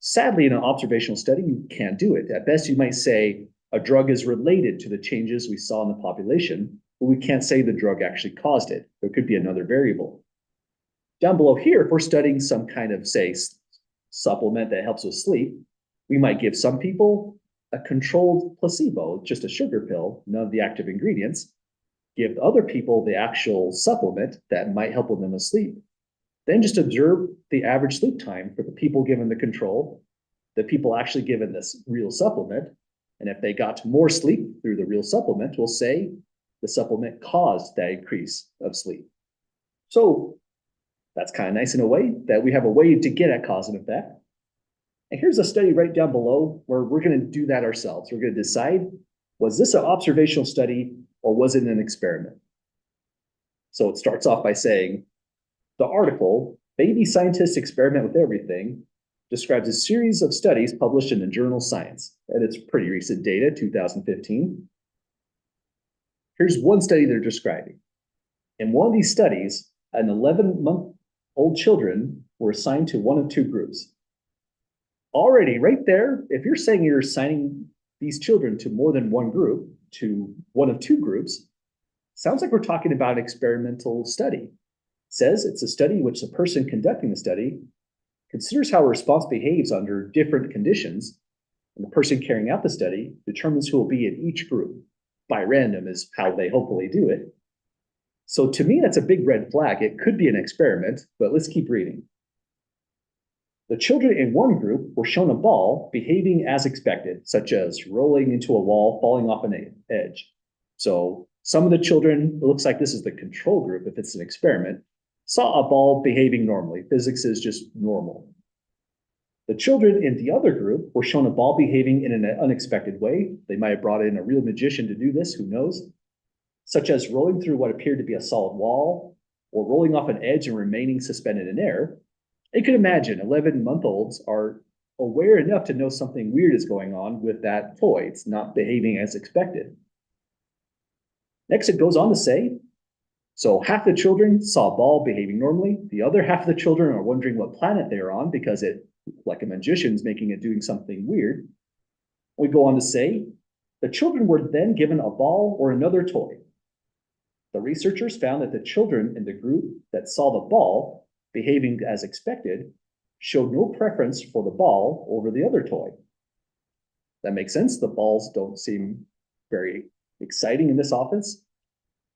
Sadly, in an observational study, you can't do it. At best, you might say a drug is related to the changes we saw in the population, but we can't say the drug actually caused it. There could be another variable. Down below here, if we're studying some kind of, say, supplement that helps with sleep, we might give some people a controlled placebo, just a sugar pill, none of the active ingredients, give other people the actual supplement that might help with them asleep. Then just observe the average sleep time for the people given the control, the people actually given this real supplement. And if they got more sleep through the real supplement, we'll say the supplement caused that increase of sleep. So that's kind of nice in a way that we have a way to get at cause and effect. And here's a study right down below where we're going to do that ourselves. We're going to decide, was this an observational study or was it an experiment? So it starts off by saying, the article, Baby Scientists Experiment with Everything, describes a series of studies published in the journal Science. And it's pretty recent data, 2015. Here's one study they're describing. In one of these studies, an 11-month-old children were assigned to one of two groups. Already, right there, if you're saying you're assigning these children to more than one group, to one of two groups, sounds like we're talking about an experimental study. It says it's a study in which the person conducting the study considers how a response behaves under different conditions, and the person carrying out the study determines who will be in each group. By random is how they hopefully do it. So to me, that's a big red flag. It could be an experiment, but let's keep reading. The children in one group were shown a ball behaving as expected, such as rolling into a wall, falling off an edge. So some of the children, it looks like this is the control group if it's an experiment, saw a ball behaving normally. Physics is just normal. The children in the other group were shown a ball behaving in an unexpected way. They might have brought in a real magician to do this, who knows? Such as rolling through what appeared to be a solid wall or rolling off an edge and remaining suspended in air. You can imagine 11-month-olds are aware enough to know something weird is going on with that toy. It's not behaving as expected. Next, it goes on to say, so half the children saw a ball behaving normally. The other half of the children are wondering what planet they're on because it, like a magician's making it doing something weird. We go on to say, the children were then given a ball or another toy. The researchers found that the children in the group that saw the ball behaving as expected showed no preference for the ball over the other toy. That makes sense. The balls don't seem very exciting in this office.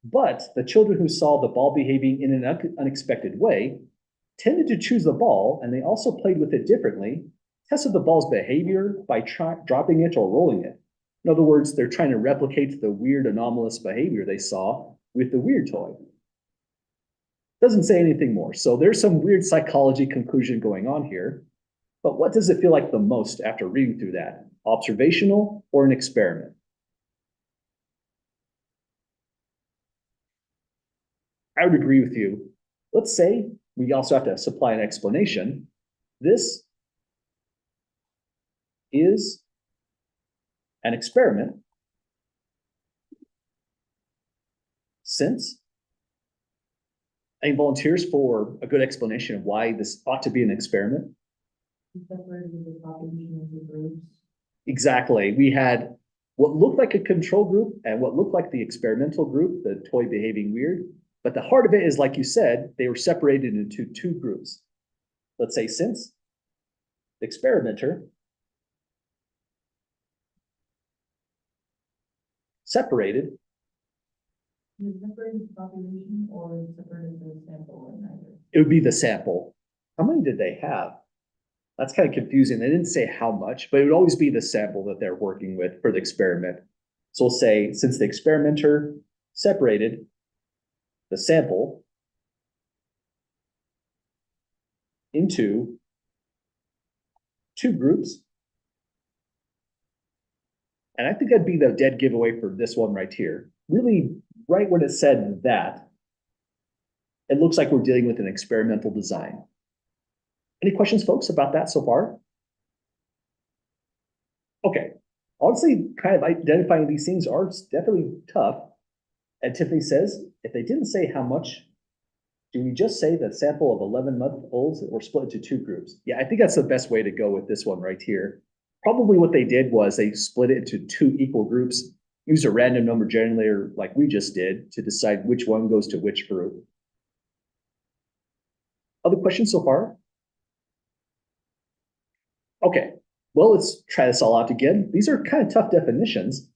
But the children who saw the ball behaving in an unexpected way tended to choose the ball, and they also played with it differently, tested the ball's behavior by dropping it or rolling it. In other words, they're trying to replicate the weird anomalous behavior they saw with the weird toy. Doesn't say anything more. So there's some weird psychology conclusion going on here. But what does it feel like the most after reading through that? Observational or an experiment? I would agree with you. Let's say we also have to supply an explanation. This is an experiment since. Any volunteers for a good explanation of why this ought to be an experiment? Separated the population into groups. Exactly. We had what looked like a control group and what looked like the experimental group, the toy behaving weird. But the heart of it is, like you said, they were separated into two groups. Let's say since the experimenter separated. You separated the population or separated the sample or neither? It would be the sample. How many did they have? That's kind of confusing. They didn't say how much, but it would always be the sample that they're working with for the experiment. So we'll say, since the experimenter separated the sample into two groups. And I think that'd be the dead giveaway for this one right here. Really, right when it said that, it looks like we're dealing with an experimental design. Any questions, folks, about that so far? Okay, honestly, kind of identifying these things are definitely tough. And Tiffany says, if they didn't say how much, do we just say the sample of 11-month-olds were split into two groups? Yeah, I think that's the best way to go with this one right here. Probably what they did was they split it into two equal groups, use a random number generator like we just did to decide which one goes to which group. Other questions so far? Okay, well, let's try this all out again. These are kind of tough definitions.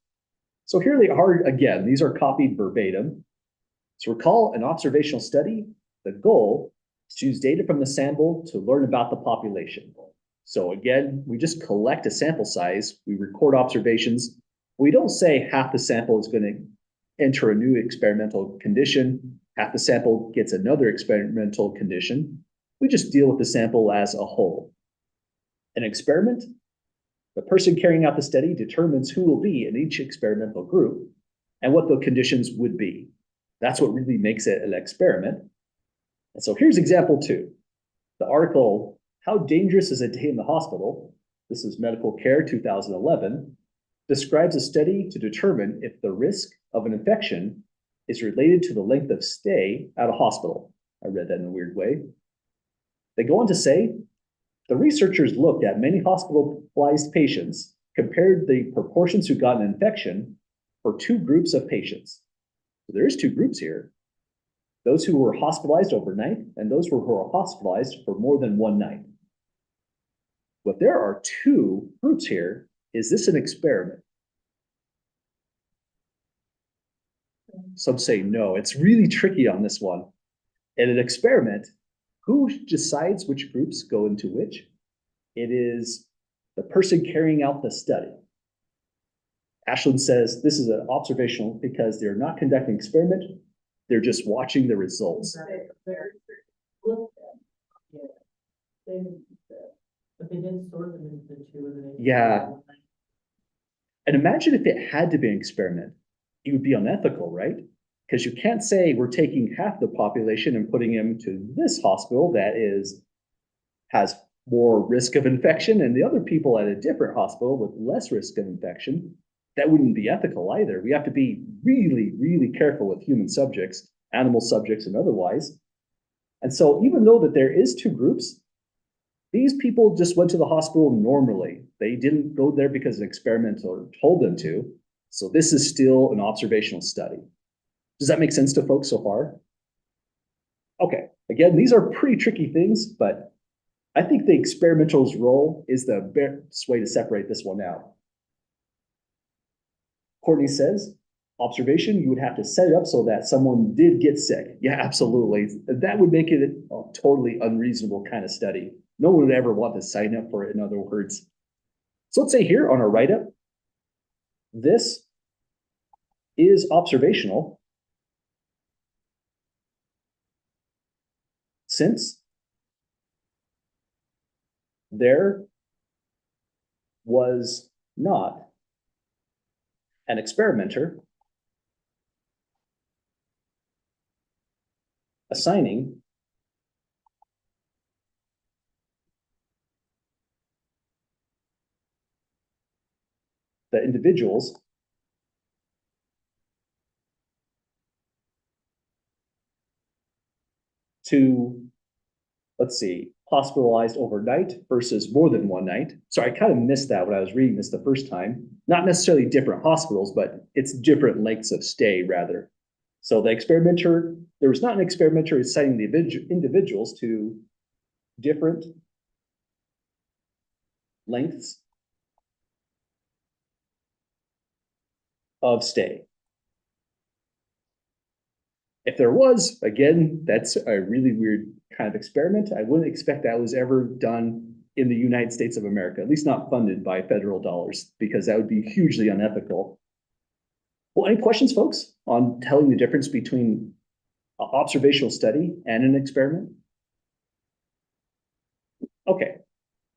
So here they are again. These are copied verbatim. So recall an observational study. The goal is to use data from the sample to learn about the population. So again, we just collect a sample size. We record observations. We don't say half the sample is going to enter a new experimental condition. Half the sample gets another experimental condition. We just deal with the sample as a whole. An experiment, the person carrying out the study determines who will be in each experimental group and what the conditions would be. That's what really makes it an experiment. And so here's example 2. The article, How Dangerous is a Day in the Hospital? This is Medical Care 2011, describes a study to determine if the risk of an infection is related to the length of stay at a hospital. I read that in a weird way. They go on to say, the researchers looked at many hospitalized patients, compared the proportions who got an infection for two groups of patients. So there's two groups here. Those who were hospitalized overnight and those who were hospitalized for more than one night. But there are two groups here. Is this an experiment? Some say no. It's really tricky on this one. In an experiment, who decides which groups go into which? It is the person carrying out the study. Ashland says this is an observational because they're not conducting an experiment, they're just watching the results. But they didn't sort them into two. Yeah. And imagine if it had to be an experiment, it would be unethical, right? Because you can't say we're taking half the population and putting them to this hospital that has more risk of infection and the other people at a different hospital with less risk of infection. That wouldn't be ethical either. We have to be really, really careful with human subjects, animal subjects, and otherwise. And so even though that there is two groups, these people just went to the hospital normally. They didn't go there because an experimenter told them to. So this is still an observational study. Does that make sense to folks so far? Okay, again, these are pretty tricky things, but I think the experimental's role is the best way to separate this one out. Courtney says, observation, you would have to set it up so that someone did get sick. Yeah, absolutely. That would make it a totally unreasonable kind of study. No one would ever want to sign up for it, in other words. So let's say here on our write-up, this is observational since there was not an experimenter assigning the individuals to, let's see, hospitalized overnight versus more than one night. So I kind of missed that when I was reading this the first time. Not necessarily different hospitals, but it's different lengths of stay rather. So the experimenter, there was not an experimenter assigning the individuals to different lengths of stay. If there was, again, that's a really weird kind of experiment. I wouldn't expect that was ever done in the United States of America, at least not funded by federal dollars, because that would be hugely unethical. Well, any questions, folks, on telling the difference between an observational study and an experiment? Okay.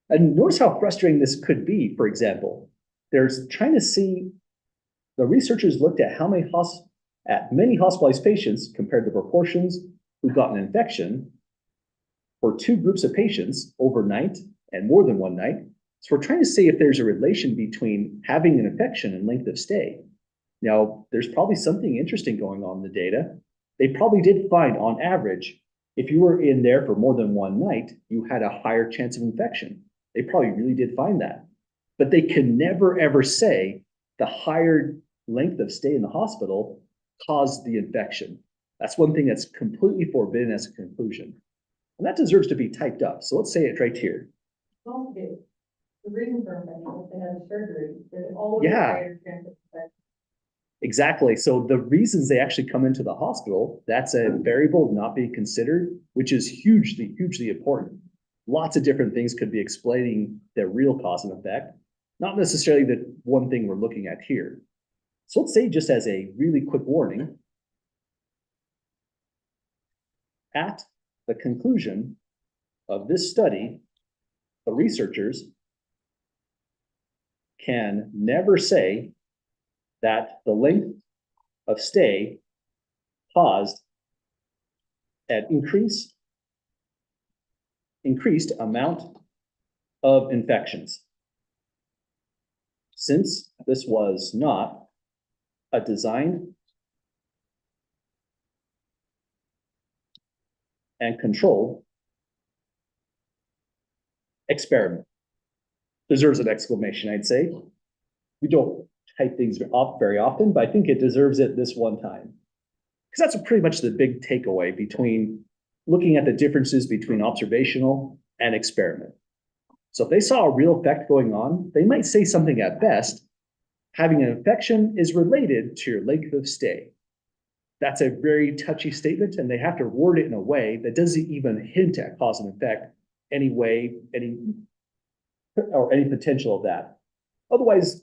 And notice how frustrating this could be, for example. There's trying to see, the researchers looked at how many many hospitalized patients compared the proportions who got an infection for two groups of patients overnight and more than one night. So we're trying to see if there's a relation between having an infection and length of stay. Now, there's probably something interesting going on in the data. They probably did find, on average, if you were in there for more than one night, you had a higher chance of infection. They probably really did find that. But they can never, ever say the higher length of stay in the hospital caused the infection. That's one thing that's completely forbidden as a conclusion. And that deserves to be typed up. So let's say it right here. Okay. The reason for infection, if they had a surgery, there's always a Yeah. higher chance of infection. Exactly. So the reasons they actually come into the hospital, that's a variable not being considered, which is hugely, hugely important. Lots of different things could be explaining the real cause and effect, not necessarily the one thing we're looking at here. So let's say, just as a really quick warning, at the conclusion of this study, the researchers can never say that the length of stay caused an increased amount of infections, since this was not a designed and controlled experiment. Deserves an exclamation, I'd say. We don't type things up very often, but I think it deserves it this one time. Because that's pretty much the big takeaway between looking at the differences between observational and experiment. So if they saw a real effect going on, they might say something at best, having an infection is related to your length of stay. That's a very touchy statement, and they have to word it in a way that doesn't even hint at cause and effect any way, any potential of that. Otherwise,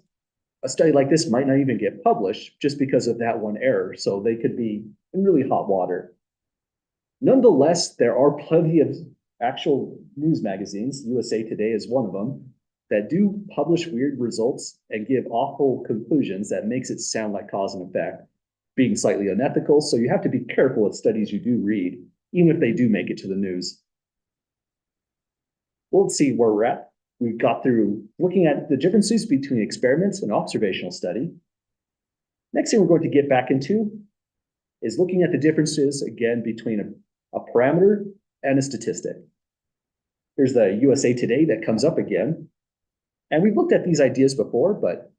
a study like this might not even get published just because of that one error. So they could be in really hot water. Nonetheless, there are plenty of actual news magazines, USA Today is one of them, that do publish weird results and give awful conclusions that makes it sound like cause and effect, being slightly unethical. So you have to be careful with studies you do read, even if they do make it to the news. Well, let's see where we're at. We've got through looking at the differences between experiments and observational study. Next thing we're going to get back into is looking at the differences, again, between a parameter and a statistic. Here's the USA Today that comes up again. And we've looked at these ideas before, but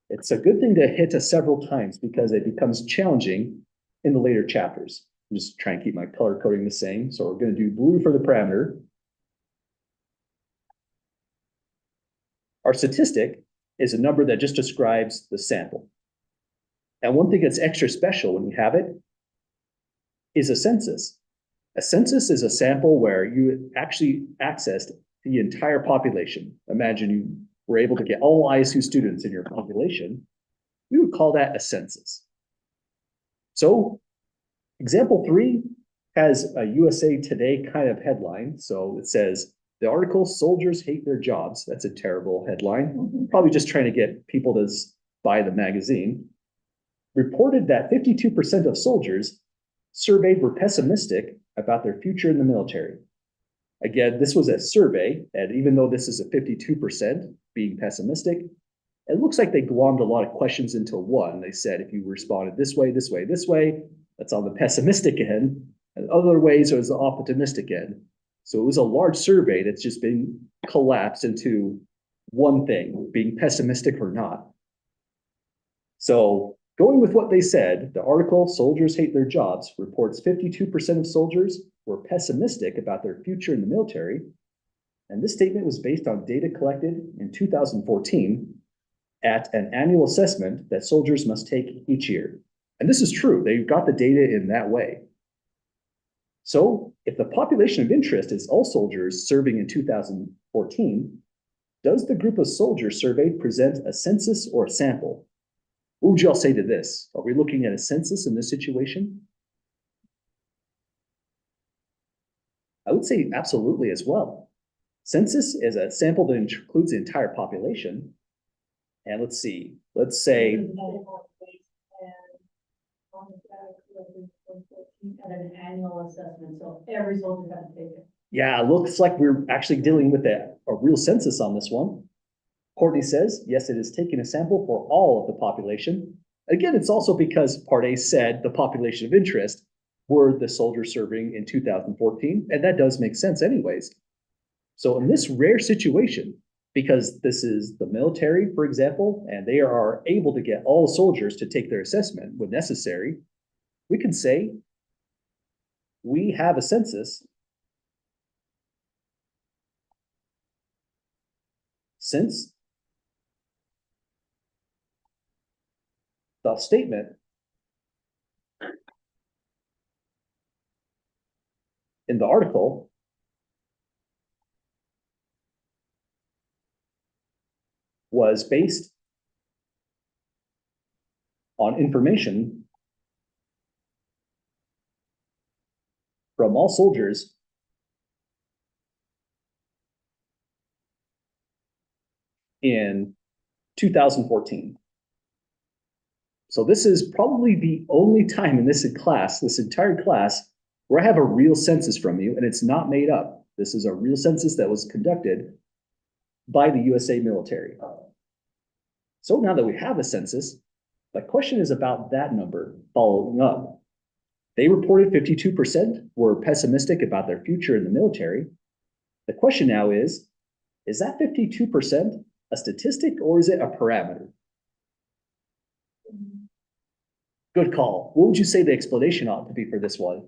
it's a good thing to hit us several times because it becomes challenging in the later chapters. I'm just trying to keep my color coding the same. So we're going to do blue for the parameter. Our statistic is a number that just describes the sample. And one thing that's extra special when you have it is a census. A census is a sample where you actually accessed the entire population. Imagine you were able to get all ISU students in your population. We would call that a census. So example 3 has a USA Today kind of headline. So it says, the article, soldiers hate their jobs. That's a terrible headline. Probably just trying to get people to buy the magazine. Reported that 52% of soldiers surveyed were pessimistic about their future in the military. Again, this was a survey, and even though this is a 52% being pessimistic, it looks like they glommed a lot of questions into one. They said, if you responded this way, this way, this way, that's on the pessimistic end, and other ways it was the optimistic end. So it was a large survey that's just been collapsed into one thing, being pessimistic or not. So going with what they said, the article, Soldiers Hate Their Jobs, reports 52% of soldiers were pessimistic about their future in the military. And this statement was based on data collected in 2014 at an annual assessment that soldiers must take each year. And this is true. They got the data in that way. So if the population of interest is all soldiers serving in 2014, does the group of soldiers surveyed present a census or a sample? What would you all say to this? Are we looking at a census in this situation? I would say absolutely as well. Census is a sample that includes the entire population. And let's see, let's say, And an annual assessment, so every soldier had to take it. yeah, it looks like we're actually dealing with a real census on this one. Courtney says, yes, it is taking a sample for all of the population. Again, it's also because Part A said the population of interest were the soldiers serving in 2014, and that does make sense anyways. So in this rare situation, because this is the military, for example, and they are able to get all soldiers to take their assessment when necessary, we can say we have a census since the statement in the article was based on information from all soldiers in 2014. So this is probably the only time in this class, this entire class, where I have a real census from you, and it's not made up. This is a real census that was conducted by the USA military. So now that we have a census, the question is about that number following up. They reported 52% were pessimistic about their future in the military. The question now is that 52% a statistic or is it a parameter? Good call. What would you say the explanation ought to be for this one?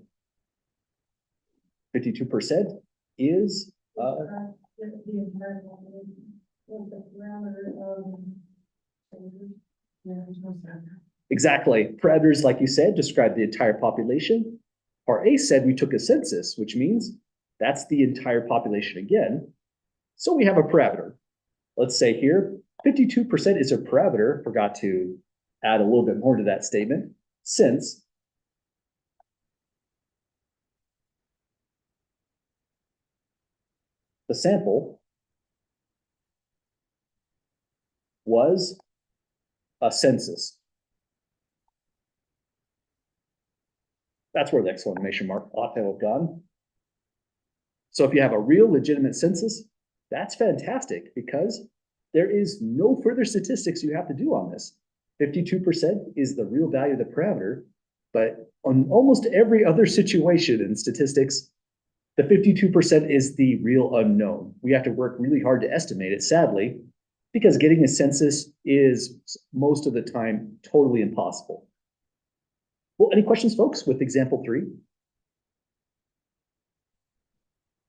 52% is The entire population was the parameter of soldiers. Yeah, there's no center. exactly. Parameters, like you said, describe the entire population. Part A said we took a census, which means that's the entire population again. So we have a parameter. Let's say here, 52% is a parameter. Forgot to add a little bit more to that statement, since the sample was a census. That's where the exclamation mark ought to have gone. So if you have a real legitimate census, that's fantastic because there is no further statistics you have to do on this. 52% is the real value of the parameter, but on almost every other situation in statistics, the 52% is the real unknown. We have to work really hard to estimate it, sadly, because getting a census is most of the time totally impossible. Well, any questions, folks, with example 3?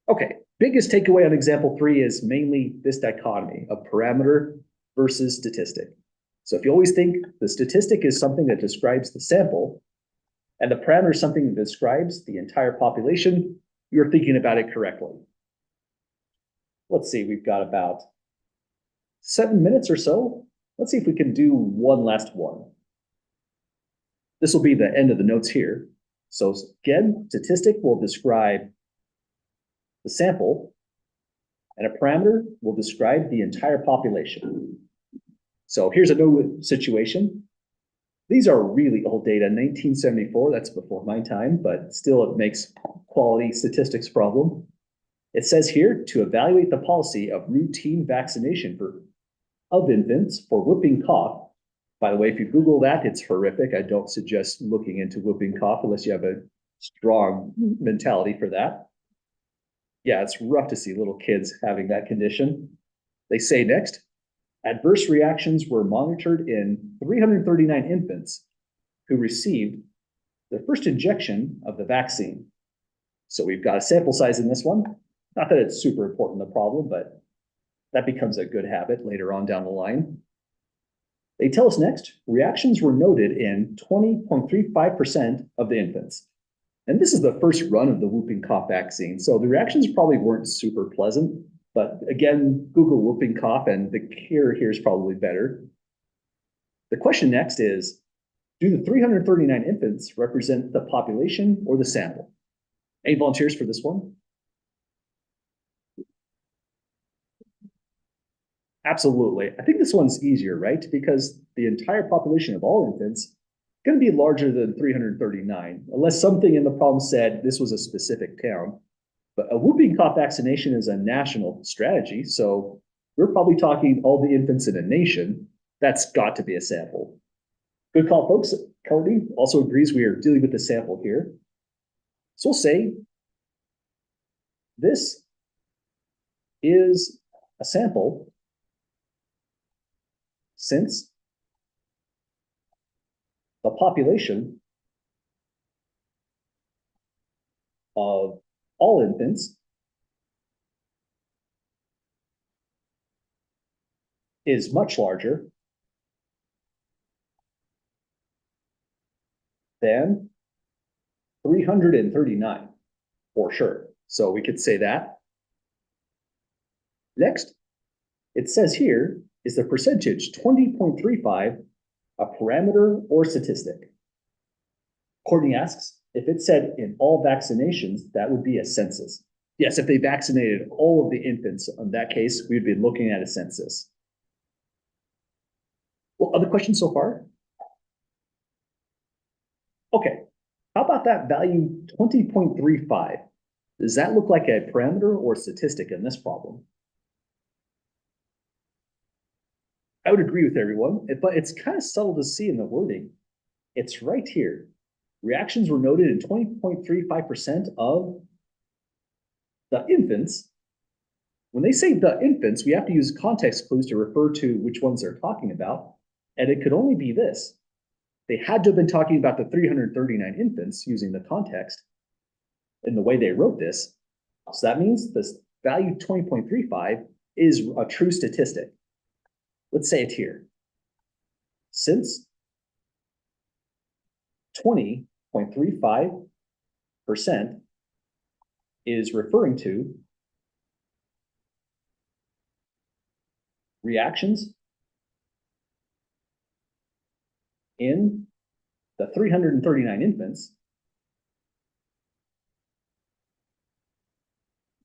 Okay, biggest takeaway on example 3 is mainly this dichotomy of parameter versus statistic. So if you always think the statistic is something that describes the sample and the parameter is something that describes the entire population, you're thinking about it correctly. Let's see, we've got about 7 minutes or so. Let's see if we can do one last one. This will be the end of the notes here. So again, statistic will describe the sample, and a parameter will describe the entire population. So here's a new situation. These are really old data, 1974, that's before my time, but still it makes quality statistics problem. It says here to evaluate the policy of routine vaccination of infants for whooping cough. By the way, if you Google that, it's horrific. I don't suggest looking into whooping cough unless you have a strong mentality for that. Yeah, it's rough to see little kids having that condition. They say next, adverse reactions were monitored in 339 infants who received their first injection of the vaccine. So we've got a sample size in this one. Not that it's super important, the problem, but that becomes a good habit later on down the line. They tell us next, reactions were noted in 20.35% of the infants. And this is the first run of the whooping cough vaccine. So the reactions probably weren't super pleasant, but again, Google whooping cough and the cure here is probably better. The question next is, do the 339 infants represent the population or the sample? Any volunteers for this one? Absolutely. I think this one's easier, right? Because the entire population of all infants is going to be larger than 339, unless something in the problem said this was a specific town. But a whooping cough vaccination is a national strategy, so we're probably talking all the infants in a nation. That's got to be a sample. Good call, folks. Courtney also agrees we are dealing with the sample here. So we'll say this is a sample since the population of all infants is much larger than 339 for sure. So we could say that. Next, it says here, is the percentage 20.35 a parameter or statistic? Courtney asks, if it said in all vaccinations, that would be a census. Yes, if they vaccinated all of the infants, in that case, we'd be looking at a census. Well, other questions so far? Okay, how about that value 20.35? Does that look like a parameter or statistic in this problem? I would agree with everyone, but it's kind of subtle to see in the wording. It's right here. Reactions were noted in 20.35% of the infants. When they say the infants, we have to use context clues to refer to which ones they're talking about. And it could only be this. They had to have been talking about the 339 infants using the context in the way they wrote this. So that means this value 20.35 is a true statistic. Let's say it here. Since 20.35% is referring to reactions in the 339 infants,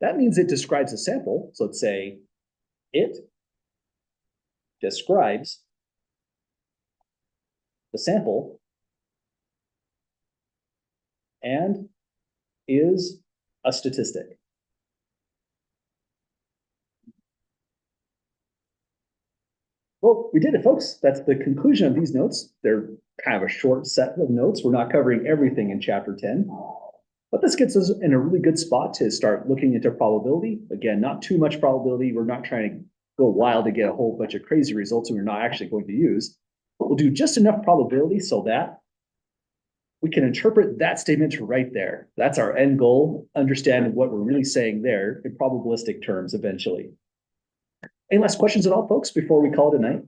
that means it describes a sample. So let's say it describes the sample and is a statistic. Well, we did it, folks. That's the conclusion of these notes. They're kind of a short set of notes. We're not covering everything in chapter 10, but this gets us in a really good spot to start looking into probability. Again, not too much probability. We're not trying to go wild to get a whole bunch of crazy results that we're not actually going to use. But we'll do just enough probability so that we can interpret that statement right there. That's our end goal, understanding what we're really saying there in probabilistic terms eventually. Any last questions at all, folks, before we call it a night?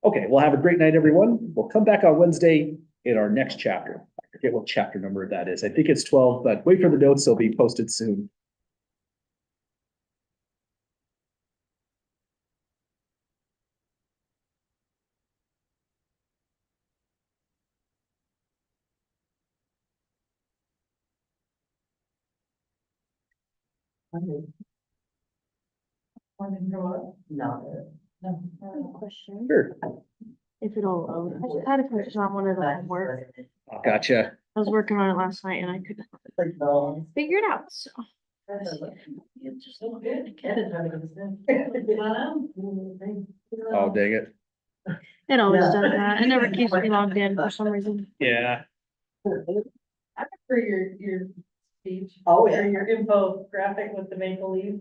Okay, well, have a great night, everyone. We'll come back on Wednesday in our next chapter. I forget what chapter number that is. I think it's 12, but wait for the notes. They'll be posted soon. No. I have a question. Sure. If it'll load. I just had a question on one of the homework. Gotcha. I was working on it last night and I couldn't figure it out, so. Oh, dang it. It always does that. It never keeps me logged in for some reason. Yeah. For your speech. Oh, Or your info graphic with the maple leaf.